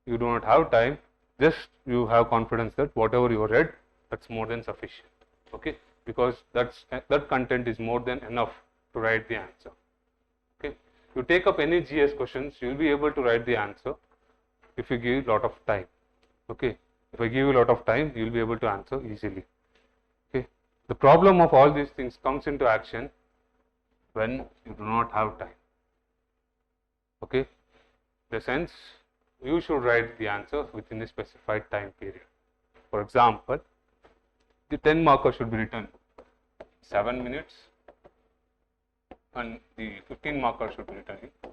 A: you do not have time. Just you have confidence that whatever you read, that's more than sufficient. Okay, because that content is more than enough to write the answer. Okay, you take up any GS questions, you will be able to write the answer if you give a lot of time. Okay, if I give you a lot of time, you will be able to answer easily. Okay, the problem of all these things comes into action when you do not have time. Okay, the sense you should write the answer within a specified time period. For example, the 10 marker should be written 7 minutes and the 15 marker should be written in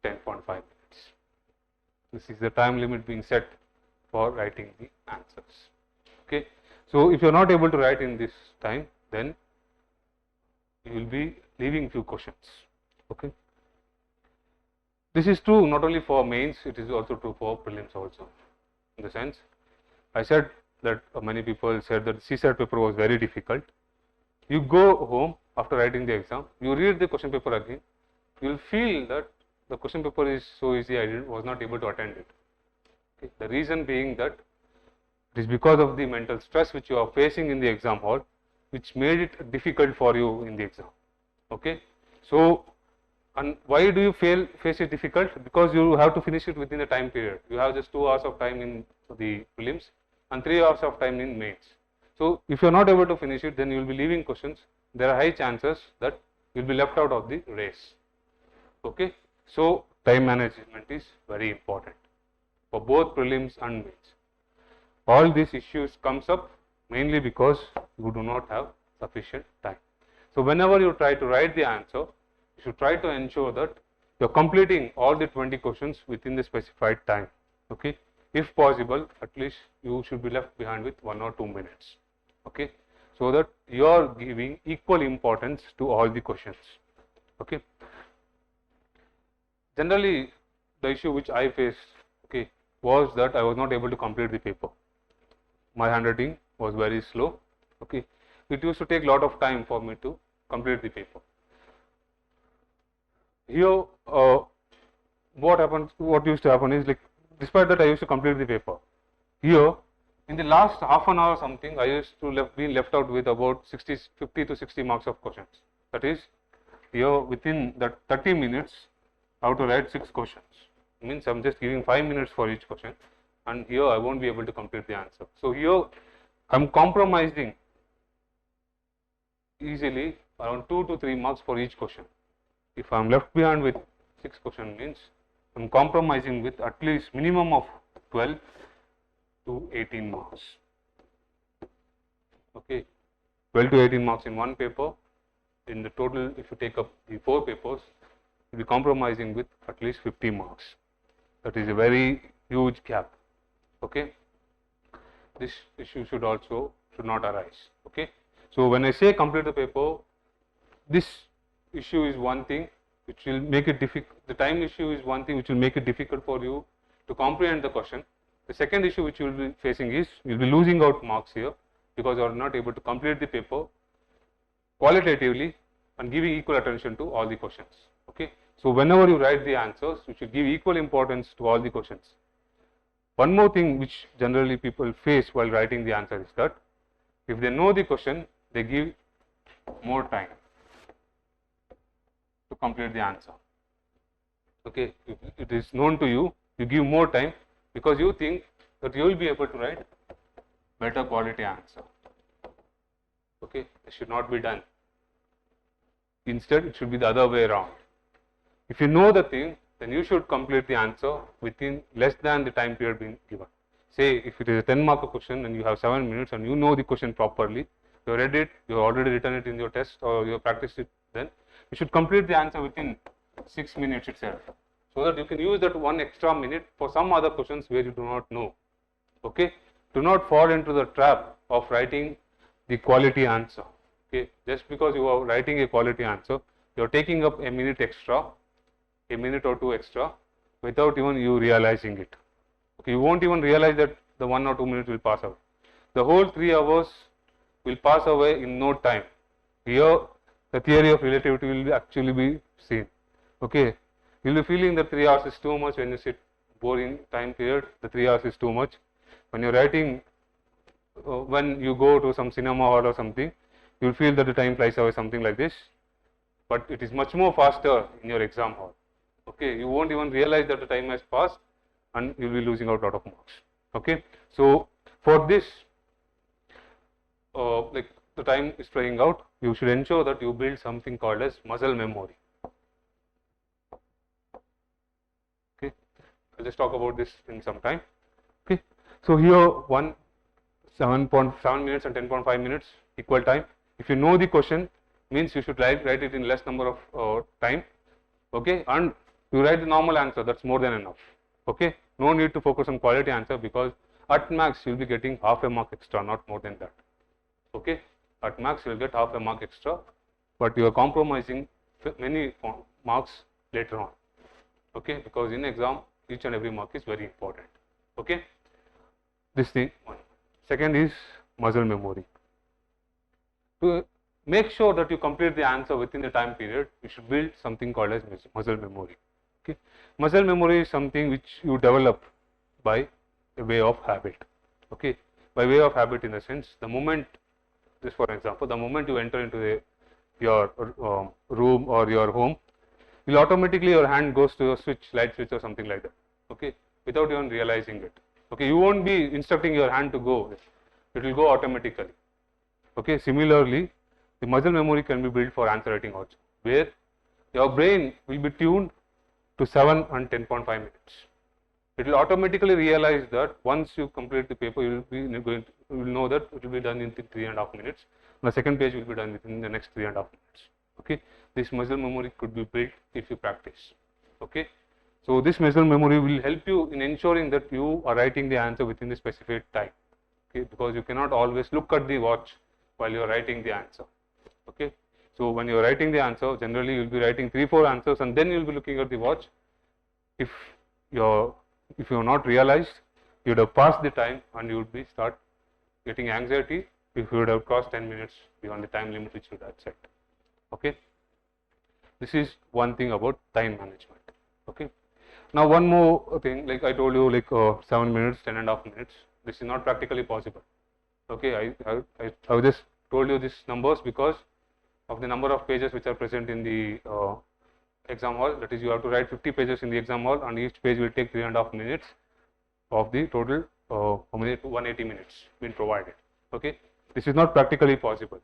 A: 10.5 minutes. This is the time limit being set for writing the answers. Okay, so if you are not able to write in this time, then you will be leaving few questions. Okay, this is true not only for mains, it is also true for prelims also. In the sense, I said that many people said that the CSAT paper was very difficult. You go home after writing the exam, you read the question paper again, you will feel that the question paper is so easy, I was not able to attend it. Okay. The reason being that it is because of the mental stress which you are facing in the exam hall, which made it difficult for you in the exam. Okay. So, and why do you face it difficult? Because you have to finish it within the time period. You have just 2 hours of time in the prelims and 3 hours of time in mains. So, if you are not able to finish it, then you will be leaving questions. There are high chances that you will be left out of the race. Okay. So, time management is very important for both prelims and mains. All these issues comes up mainly because you do not have sufficient time. So, whenever you try to write the answer, you should try to ensure that you are completing all the 20 questions within the specified time. Okay. If possible, at least you should be left behind with 1 or 2 minutes. Okay. So that you are giving equal importance to all the questions. Okay. Generally, the issue which I faced, okay, was that I was not able to complete the paper. My handwriting was very slow. Okay. It used to take a lot of time for me to complete the paper. Here, what used to happen is, like, despite that I used to complete the paper. Here, in the last half an hour something, I used to be left out with about 50 to 60 marks of questions. That is, here within that 30 minutes, I have to write 6 questions. Means I am just giving 5 minutes for each question, and here I won't be able to complete the answer. So here I am compromising easily around 2 to 3 marks for each question. If I am left behind with 6 questions, means I am compromising with at least minimum of 12 to 18 marks. Okay, 12 to 18 marks in one paper. In the total, if you take up the 4 papers, you will be compromising with at least 50 marks. That is a very huge gap. Okay, this issue should not arise. Okay, so when I say complete the paper, this issue is one thing which will make it difficult. The time issue is one thing which will make it difficult for you to comprehend the question. The second issue which you will be facing is you will be losing out marks here because you are not able to complete the paper qualitatively and giving equal attention to all the questions. Okay. So whenever you write the answers, you should give equal importance to all the questions. One more thing which generally people face while writing the answer is that if they know the question, they give more time to complete the answer. Okay, if it is known to you, you give more time because you think that you will be able to write better quality answer. Okay, it should not be done. Instead, it should be the other way around. If you know the thing, then you should complete the answer within less than the time period being given. Say if it is a 10-mark question and you have 7 minutes and you know the question properly, you read it, you have already written it in your test or you have practiced it, then you should complete the answer within 6 minutes itself, so that you can use that 1 extra minute for some other questions where you do not know. Okay, do not fall into the trap of writing the quality answer. Okay, just because you are writing a quality answer, you are taking up a minute extra, a minute or two extra, without even you realizing it. Okay, you won't even realize that the 1 or 2 minutes will pass away. The whole 3 hours will pass away in no time. Here, the theory of relativity will actually be seen. Okay, you will be feeling that 3 hours is too much when you sit boring time period. The 3 hours is too much. When you're writing, when you go to some cinema hall or something, you will feel that the time flies away, something like this. But it is much more faster in your exam hall. Okay, you won't even realize that the time has passed, and you will be losing out a lot of marks. Okay, so for this, like the time is flying out, you should ensure that you build something called as muscle memory. Okay, I'll just talk about this in some time. Okay, so here 7.7 minutes and 10.5 minutes equal time. If you know the question, means you should write it in less number of time. Okay, and you write the normal answer, that's more than enough. Okay, no need to focus on quality answer, because at max you will be getting half a mark extra, not more than that. Okay, at max you will get half a mark extra, but you are compromising many marks later on. Okay, because in exam each and every mark is very important. Okay, this thing one. Second is muscle memory. To make sure that you complete the answer within the time period, you should build something called as muscle memory. Okay, muscle memory is something which you develop by a way of habit. Okay, by way of habit in the sense, the moment, just for example, the moment you enter into your room or your home, will automatically your hand goes to your switch, light switch or something like that. Okay, without even realizing it. Okay, you won't be instructing your hand to go, it will go automatically. Okay, similarly, the muscle memory can be built for answer writing also, where your brain will be tuned to 7 and 10.5 minutes. It will automatically realize that once you complete the paper, you will know that it will be done in 3.5 minutes. The second page will be done within the next 3.5 minutes. Okay, this muscle memory could be built if you practice. Okay, so this muscle memory will help you in ensuring that you are writing the answer within the specified time. Okay, because you cannot always look at the watch while you are writing the answer. Okay, so when you are writing the answer, generally you will be writing 3-4 answers and then you will be looking at the watch. If you have not realized, you would have passed the time and you would be start getting anxiety if you would have crossed 10 minutes beyond the time limit which you had set. Okay, this is one thing about time management. Okay, now one more thing, like I told you, like 7 minutes, 10.5 minutes. This is not practically possible. Okay, I just told you these numbers because of the number of pages which are present in the exam hall. That is, you have to write 50 pages in the exam hall, and each page will take 3.5 minutes of the total 180 minutes been provided. Okay, this is not practically possible.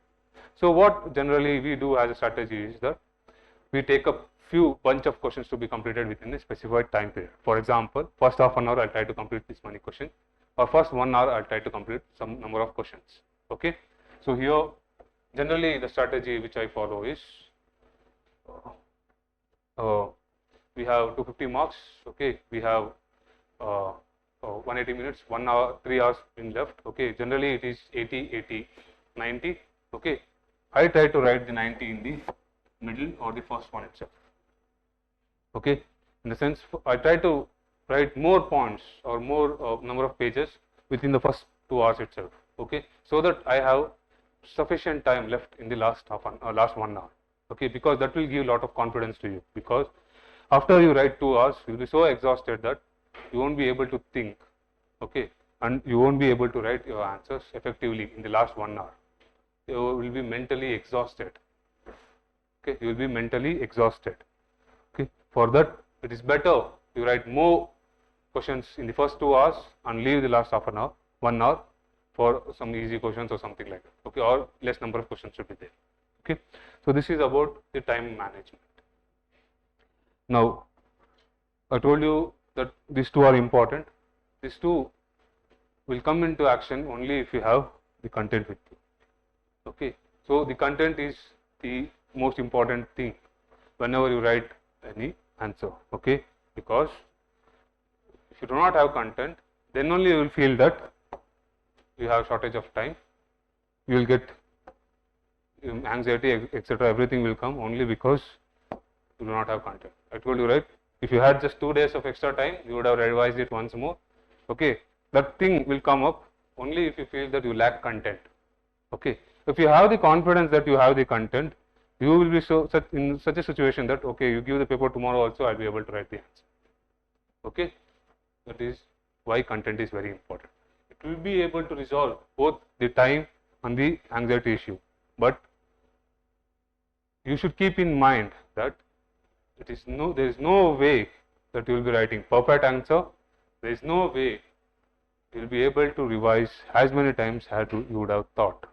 A: So what generally we do as a strategy is that we take a few bunch of questions to be completed within a specified time period. For example, first half an hour I'll try to complete this many questions, or first 1 hour I'll try to complete some number of questions. Okay, so here generally the strategy which I follow is we have 250 marks. Okay, we have 180 minutes, 1 hour, 3 hours in left. Okay, generally it is 80, 80, 90. Okay, I try to write the 90 in the middle or the first one itself. Okay, in the sense I try to write more points or more number of pages within the first 2 hours itself. Okay, so that I have sufficient time left in the last 1 hour. Okay, because that will give a lot of confidence to you, because after you write 2 hours you will be so exhausted that you won't be able to think. Okay, and you won't be able to write your answers effectively in the last 1 hour. You will be mentally exhausted. Okay, you will be mentally exhausted. Okay, for that it is better you write more questions in the first 2 hours and leave the last 1 hour for some easy questions or something like that, okay, or less number of questions should be there, okay. So this is about the time management. Now, I told you that these two are important. These two will come into action only if you have the content with you, okay. So the content is the most important thing whenever you write any answer, okay, because if you do not have content, then only you will feel that you have shortage of time, you will get anxiety, etc. Everything will come only because you do not have content. I told you, right? If you had just 2 days of extra time, you would have revised it once more, okay. That thing will come up only if you feel that you lack content, okay. If you have the confidence that you have the content, you will be in such a situation that, okay, you give the paper tomorrow also, I will be able to write the answer, okay. That is why content is very important. It will be able to resolve both the time and the anxiety issue, but you should keep in mind that there is no way that you will be writing perfect answer. There is no way you will be able to revise as many times as you would have thought,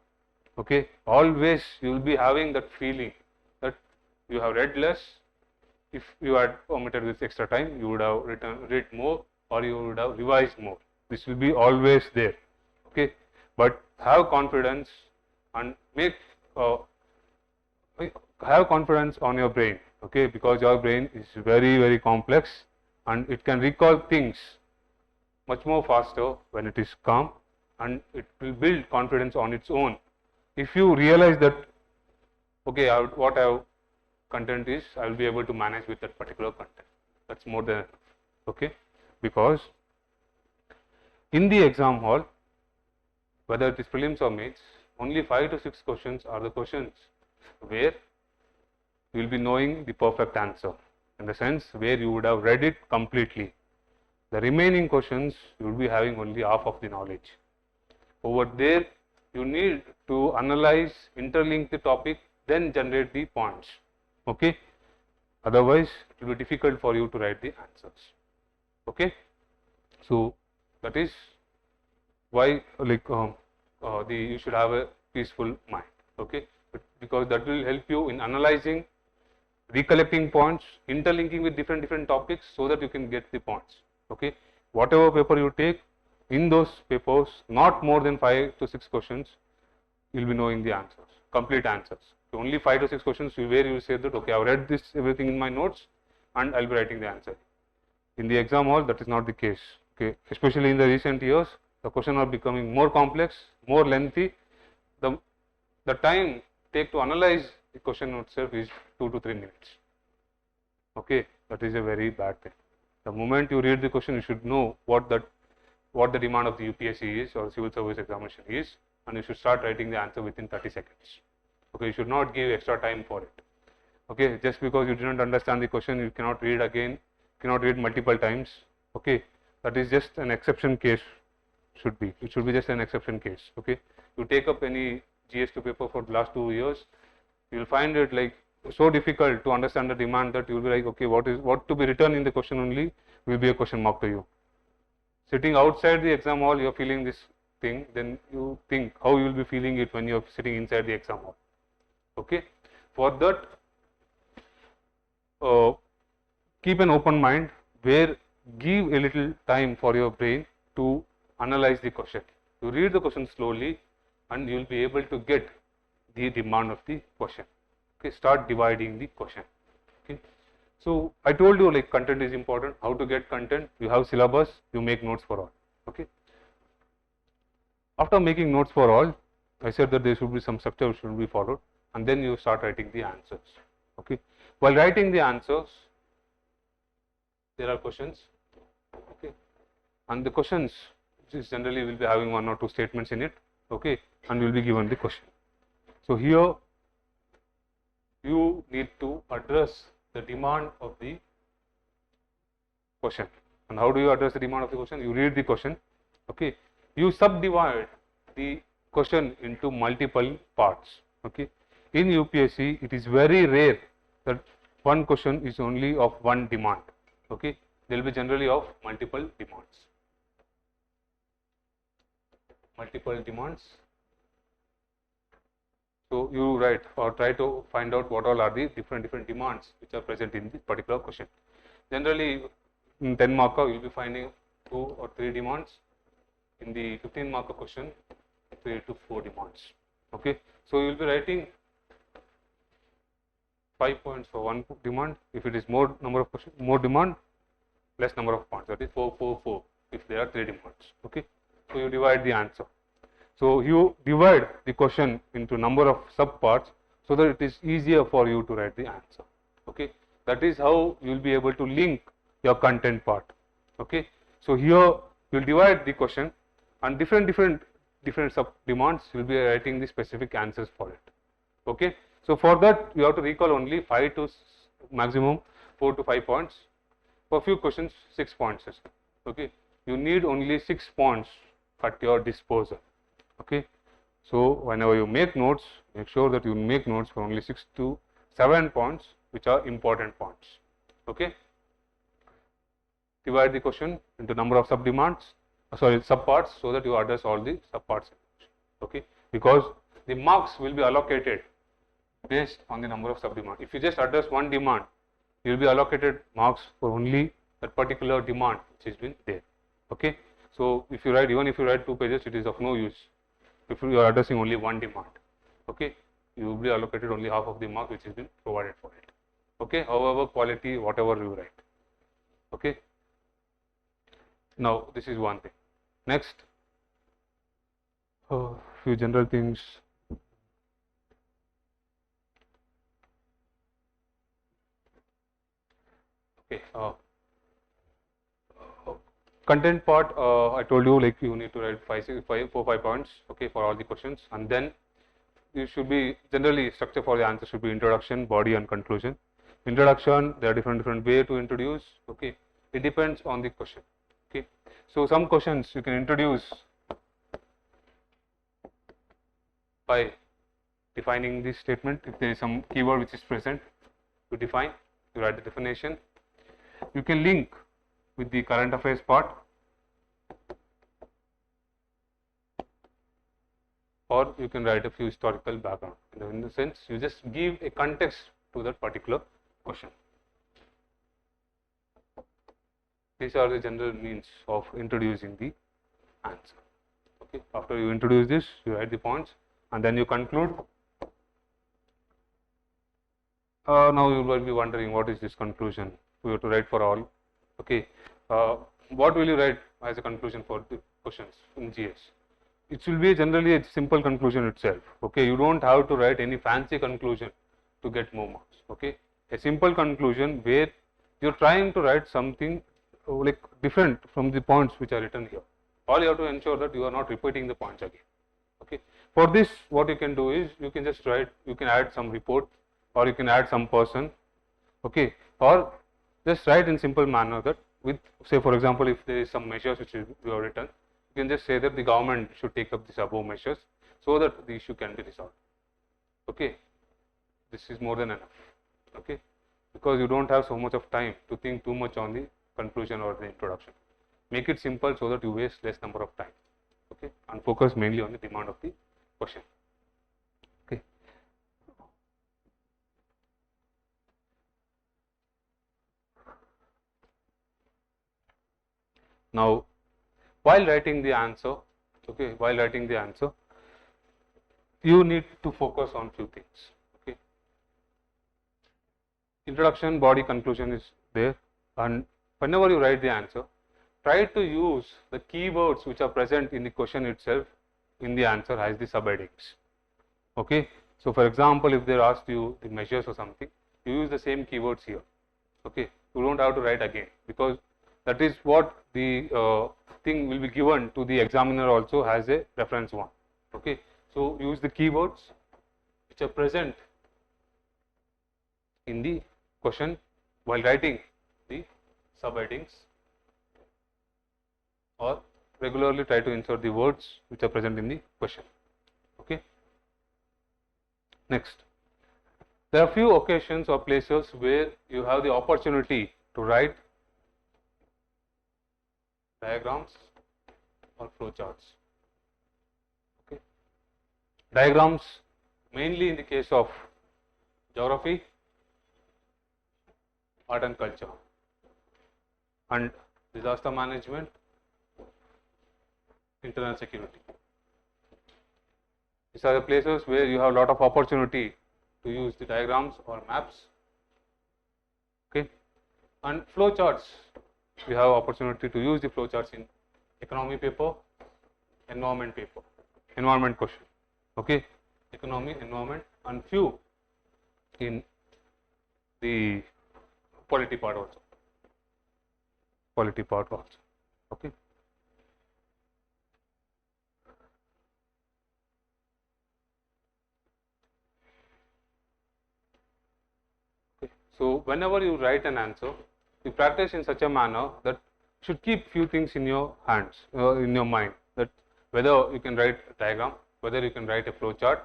A: okay. Always you will be having that feeling that you have read less. If you had omitted this extra time, you would have read more, or you would have revised more. This will be always there, okay. But have confidence and have confidence on your brain, okay, because your brain is very complex and it can recall things much more faster when it is calm, and it will build confidence on its own. If you realize that, okay, what I have content is, I will be able to manage with that particular content. That's more than enough, okay, because in the exam hall, whether it is prelims or mains, only 5 to 6 questions are the questions where you will be knowing the perfect answer, in the sense where you would have read it completely. The remaining questions you will be having only half of the knowledge. Over there, you need to analyze, interlink the topic, then generate the points, okay. Otherwise, it will be difficult for you to write the answers, okay. So that is why, like, you should have a peaceful mind, okay, because that will help you in analyzing, recollecting points, interlinking with different topics, so that you can get the points, okay. Whatever paper you take, in those papers, not more than 5 to 6 questions, you will be knowing the answers, complete answers. So only 5 to 6 questions where you will say that, okay, I have read this everything in my notes and I will be writing the answer. In the exam hall, that is not the case, okay. Especially in the recent years, the questions are becoming more complex, more lengthy. The time take to analyze the question itself is 2 to 3 minutes, okay. That is a very bad thing. The moment you read the question, you should know what the demand of the UPSC is, or civil service examination is, and you should start writing the answer within 30 seconds, okay. You should not give extra time for it, okay. Just because you did not understand the question, you cannot read again, cannot read multiple times, okay. That is just an exception case. It should be just an exception case, okay. You take up any GS2 paper for the last 2 years, you will find it like so difficult to understand the demand that you will be like, okay, what to be written in the question only will be a question mark to you. Sitting outside the exam hall, you are feeling this thing, then you think how you will be feeling it when you are sitting inside the exam hall, okay. For that, keep an open mind, where give a little time for your brain to analyze the question. You read the question slowly and you will be able to get the demand of the question, okay. Start dividing the question, okay. So I told you, like, content is important. How to get content? You have syllabus, you make notes for all, okay. After making notes for all, I said that there should be some structure which should be followed, and then you start writing the answers, okay. While writing the answers, there are questions, okay, and the questions generally will be having 1 or 2 statements in it, okay, and will be given the question. So here you need to address the demand of the question. And how do you address the demand of the question? You read the question, okay. You subdivide the question into multiple parts, okay. In UPSC, it is very rare that one question is only of one demand, okay. They will be generally of multiple demands. multiple demands. So you write or try to find out what all are the different demands which are present in this particular question. Generally, in 10 marker, you will be finding 2 or 3 demands. In the 15 marker question, 3 to 4 demands. Okay, so you will be writing 5 points for one demand. If it is more number of questions, more demand, less number of points. That is 4, 4, 4. If there are 3 demands. Okay, so you divide the answer. So you divide the question into number of subparts so that it is easier for you to write the answer. Okay, that is how you will be able to link your content part. Okay, so here you will divide the question and different sub demands you will be writing the specific answers for it. Okay, so for that you have to recall only 5 to maximum 4 to 5 points. For few questions 6 points. Okay, you need only 6 points at your disposal. Okay, so whenever you make notes, make sure that you make notes for only 6 to 7 points which are important points. Okay, divide the question into number of sub demands, subparts, so that you address all the subparts. Okay, because the marks will be allocated based on the number of sub demands. If you just address one demand, you will be allocated marks for only that particular demand which has been there. Okay, so if you write, even if you write 2 pages, it is of no use if you are addressing only one demand. Okay, you will be allocated only half of the mark which has been provided for it. Okay, however quality whatever you write. Okay, now this is one thing. Next, few general things. Okay, content part, I told you, like you need to write 4 5 points. Okay, for all the questions, and then you should be generally structure for the answer should be introduction, body, and conclusion. Introduction, there are different way to introduce. Okay, it depends on the question. Okay, so some questions you can introduce by defining this statement. If there is some keyword which is present, you define, you write the definition. You can link with the current affairs part, or you can write a few historical background. In the sense, you just give a context to that particular question. These are the general means of introducing the answer. Okay, after you introduce this, you write the points, and then you conclude. Now you will be wondering, what is this conclusion? We have to write for all. Okay, what will you write as a conclusion for the questions in GS? It will be generally a simple conclusion itself. Okay, you don't have to write any fancy conclusion to get more marks. Okay, a simple conclusion where you're trying to write something like different from the points which are written here. All you have to ensure that you are not repeating the points again. Okay, for this, what you can do is you can just write, you can add some report, or you can add some person. Okay, or just write in simple manner that with, say for example, if there is some measures which you have written, you can just say that the government should take up these above measures so that the issue can be resolved. Okay, this is more than enough. Okay, because you don't have so much of time to think too much on the conclusion or the introduction. Make it simple so that you waste less number of time. Okay, and focus mainly on the demand of the question. Okay. Now, while writing the answer, okay, while writing the answer, you need to focus on few things. Okay, introduction, body, conclusion is there, and whenever you write the answer, try to use the keywords which are present in the question itself in the answer as the subheadings. Okay, so for example, if they asked you the measures or something, you use the same keywords here. Okay, you don't have to write again, because that is what the thing will be given to the examiner also as a reference one. Okay, so use the keywords which are present in the question while writing the subheadings, or regularly try to insert the words which are present in the question. Okay. Next, there are few occasions or places where you have the opportunity to write diagrams or flowcharts. Diagrams mainly in the case of geography, art and culture, and disaster management, internal security. These are the places where you have a lot of opportunity to use the diagrams or maps. Okay, and flow charts. We have opportunity to use the flow charts in economy paper, environment paper, environment question. Okay, economy, environment, and few in the polity part also. Polity part also. Okay. So whenever you write an answer, you practice in such a manner that you should keep few things in your hands, in your mind, that whether you can write a diagram, whether you can write a flow chart,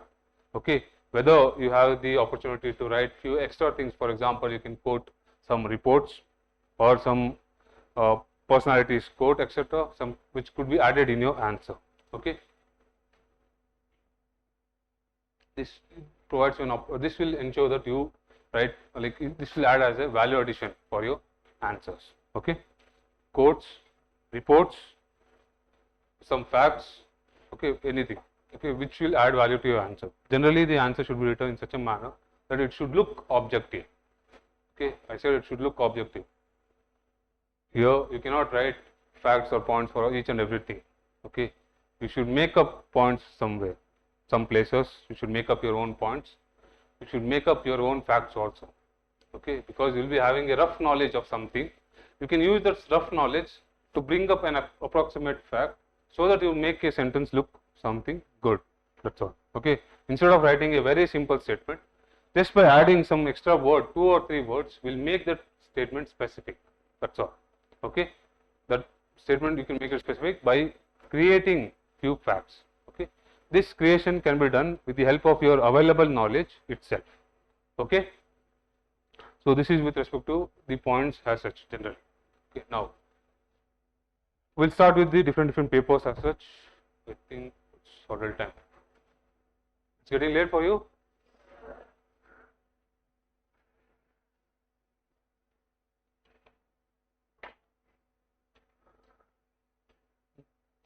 A: okay, whether you have the opportunity to write few extra things. For example, you can quote some reports or some personalities quote, etc., some which could be added in your answer. Okay, this provides you this will ensure that you write, like this will add as a value addition for your answers. Okay, quotes, reports, some facts, okay, anything, okay, which will add value to your answer. Generally, the answer should be written in such a manner that it should look objective. Okay, I said it should look objective. Here, you cannot write facts or points for each and everything. Okay, you should make up points somewhere, some places. You should make up your own points. You should make up your own facts also. Okay, because you will be having a rough knowledge of something. You can use that rough knowledge to bring up an approximate fact, so that you make a sentence look something good. That's all. Okay, instead of writing a very simple statement, just by adding some extra word, 2 or 3 words, will make that statement specific. That's all. Okay, that statement you can make it specific by creating few facts. Okay, this creation can be done with the help of your available knowledge itself. Okay, so this is with respect to the points as such generally. Okay, now we'll start with the different papers as such. I think it's already time. It's getting late for you.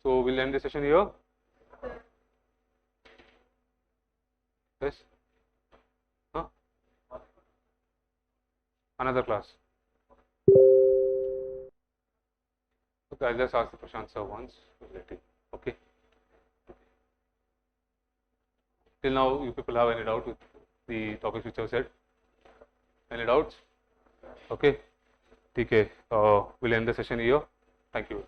A: So we'll end the session here. Yes. Huh? Another class. Okay, I'll just ask the Prashant sir once. We'll let him. Okay. Till now, you people have any doubt with the topics which I have said? Any doubts? Okay. TK, we'll end the session here. Thank you.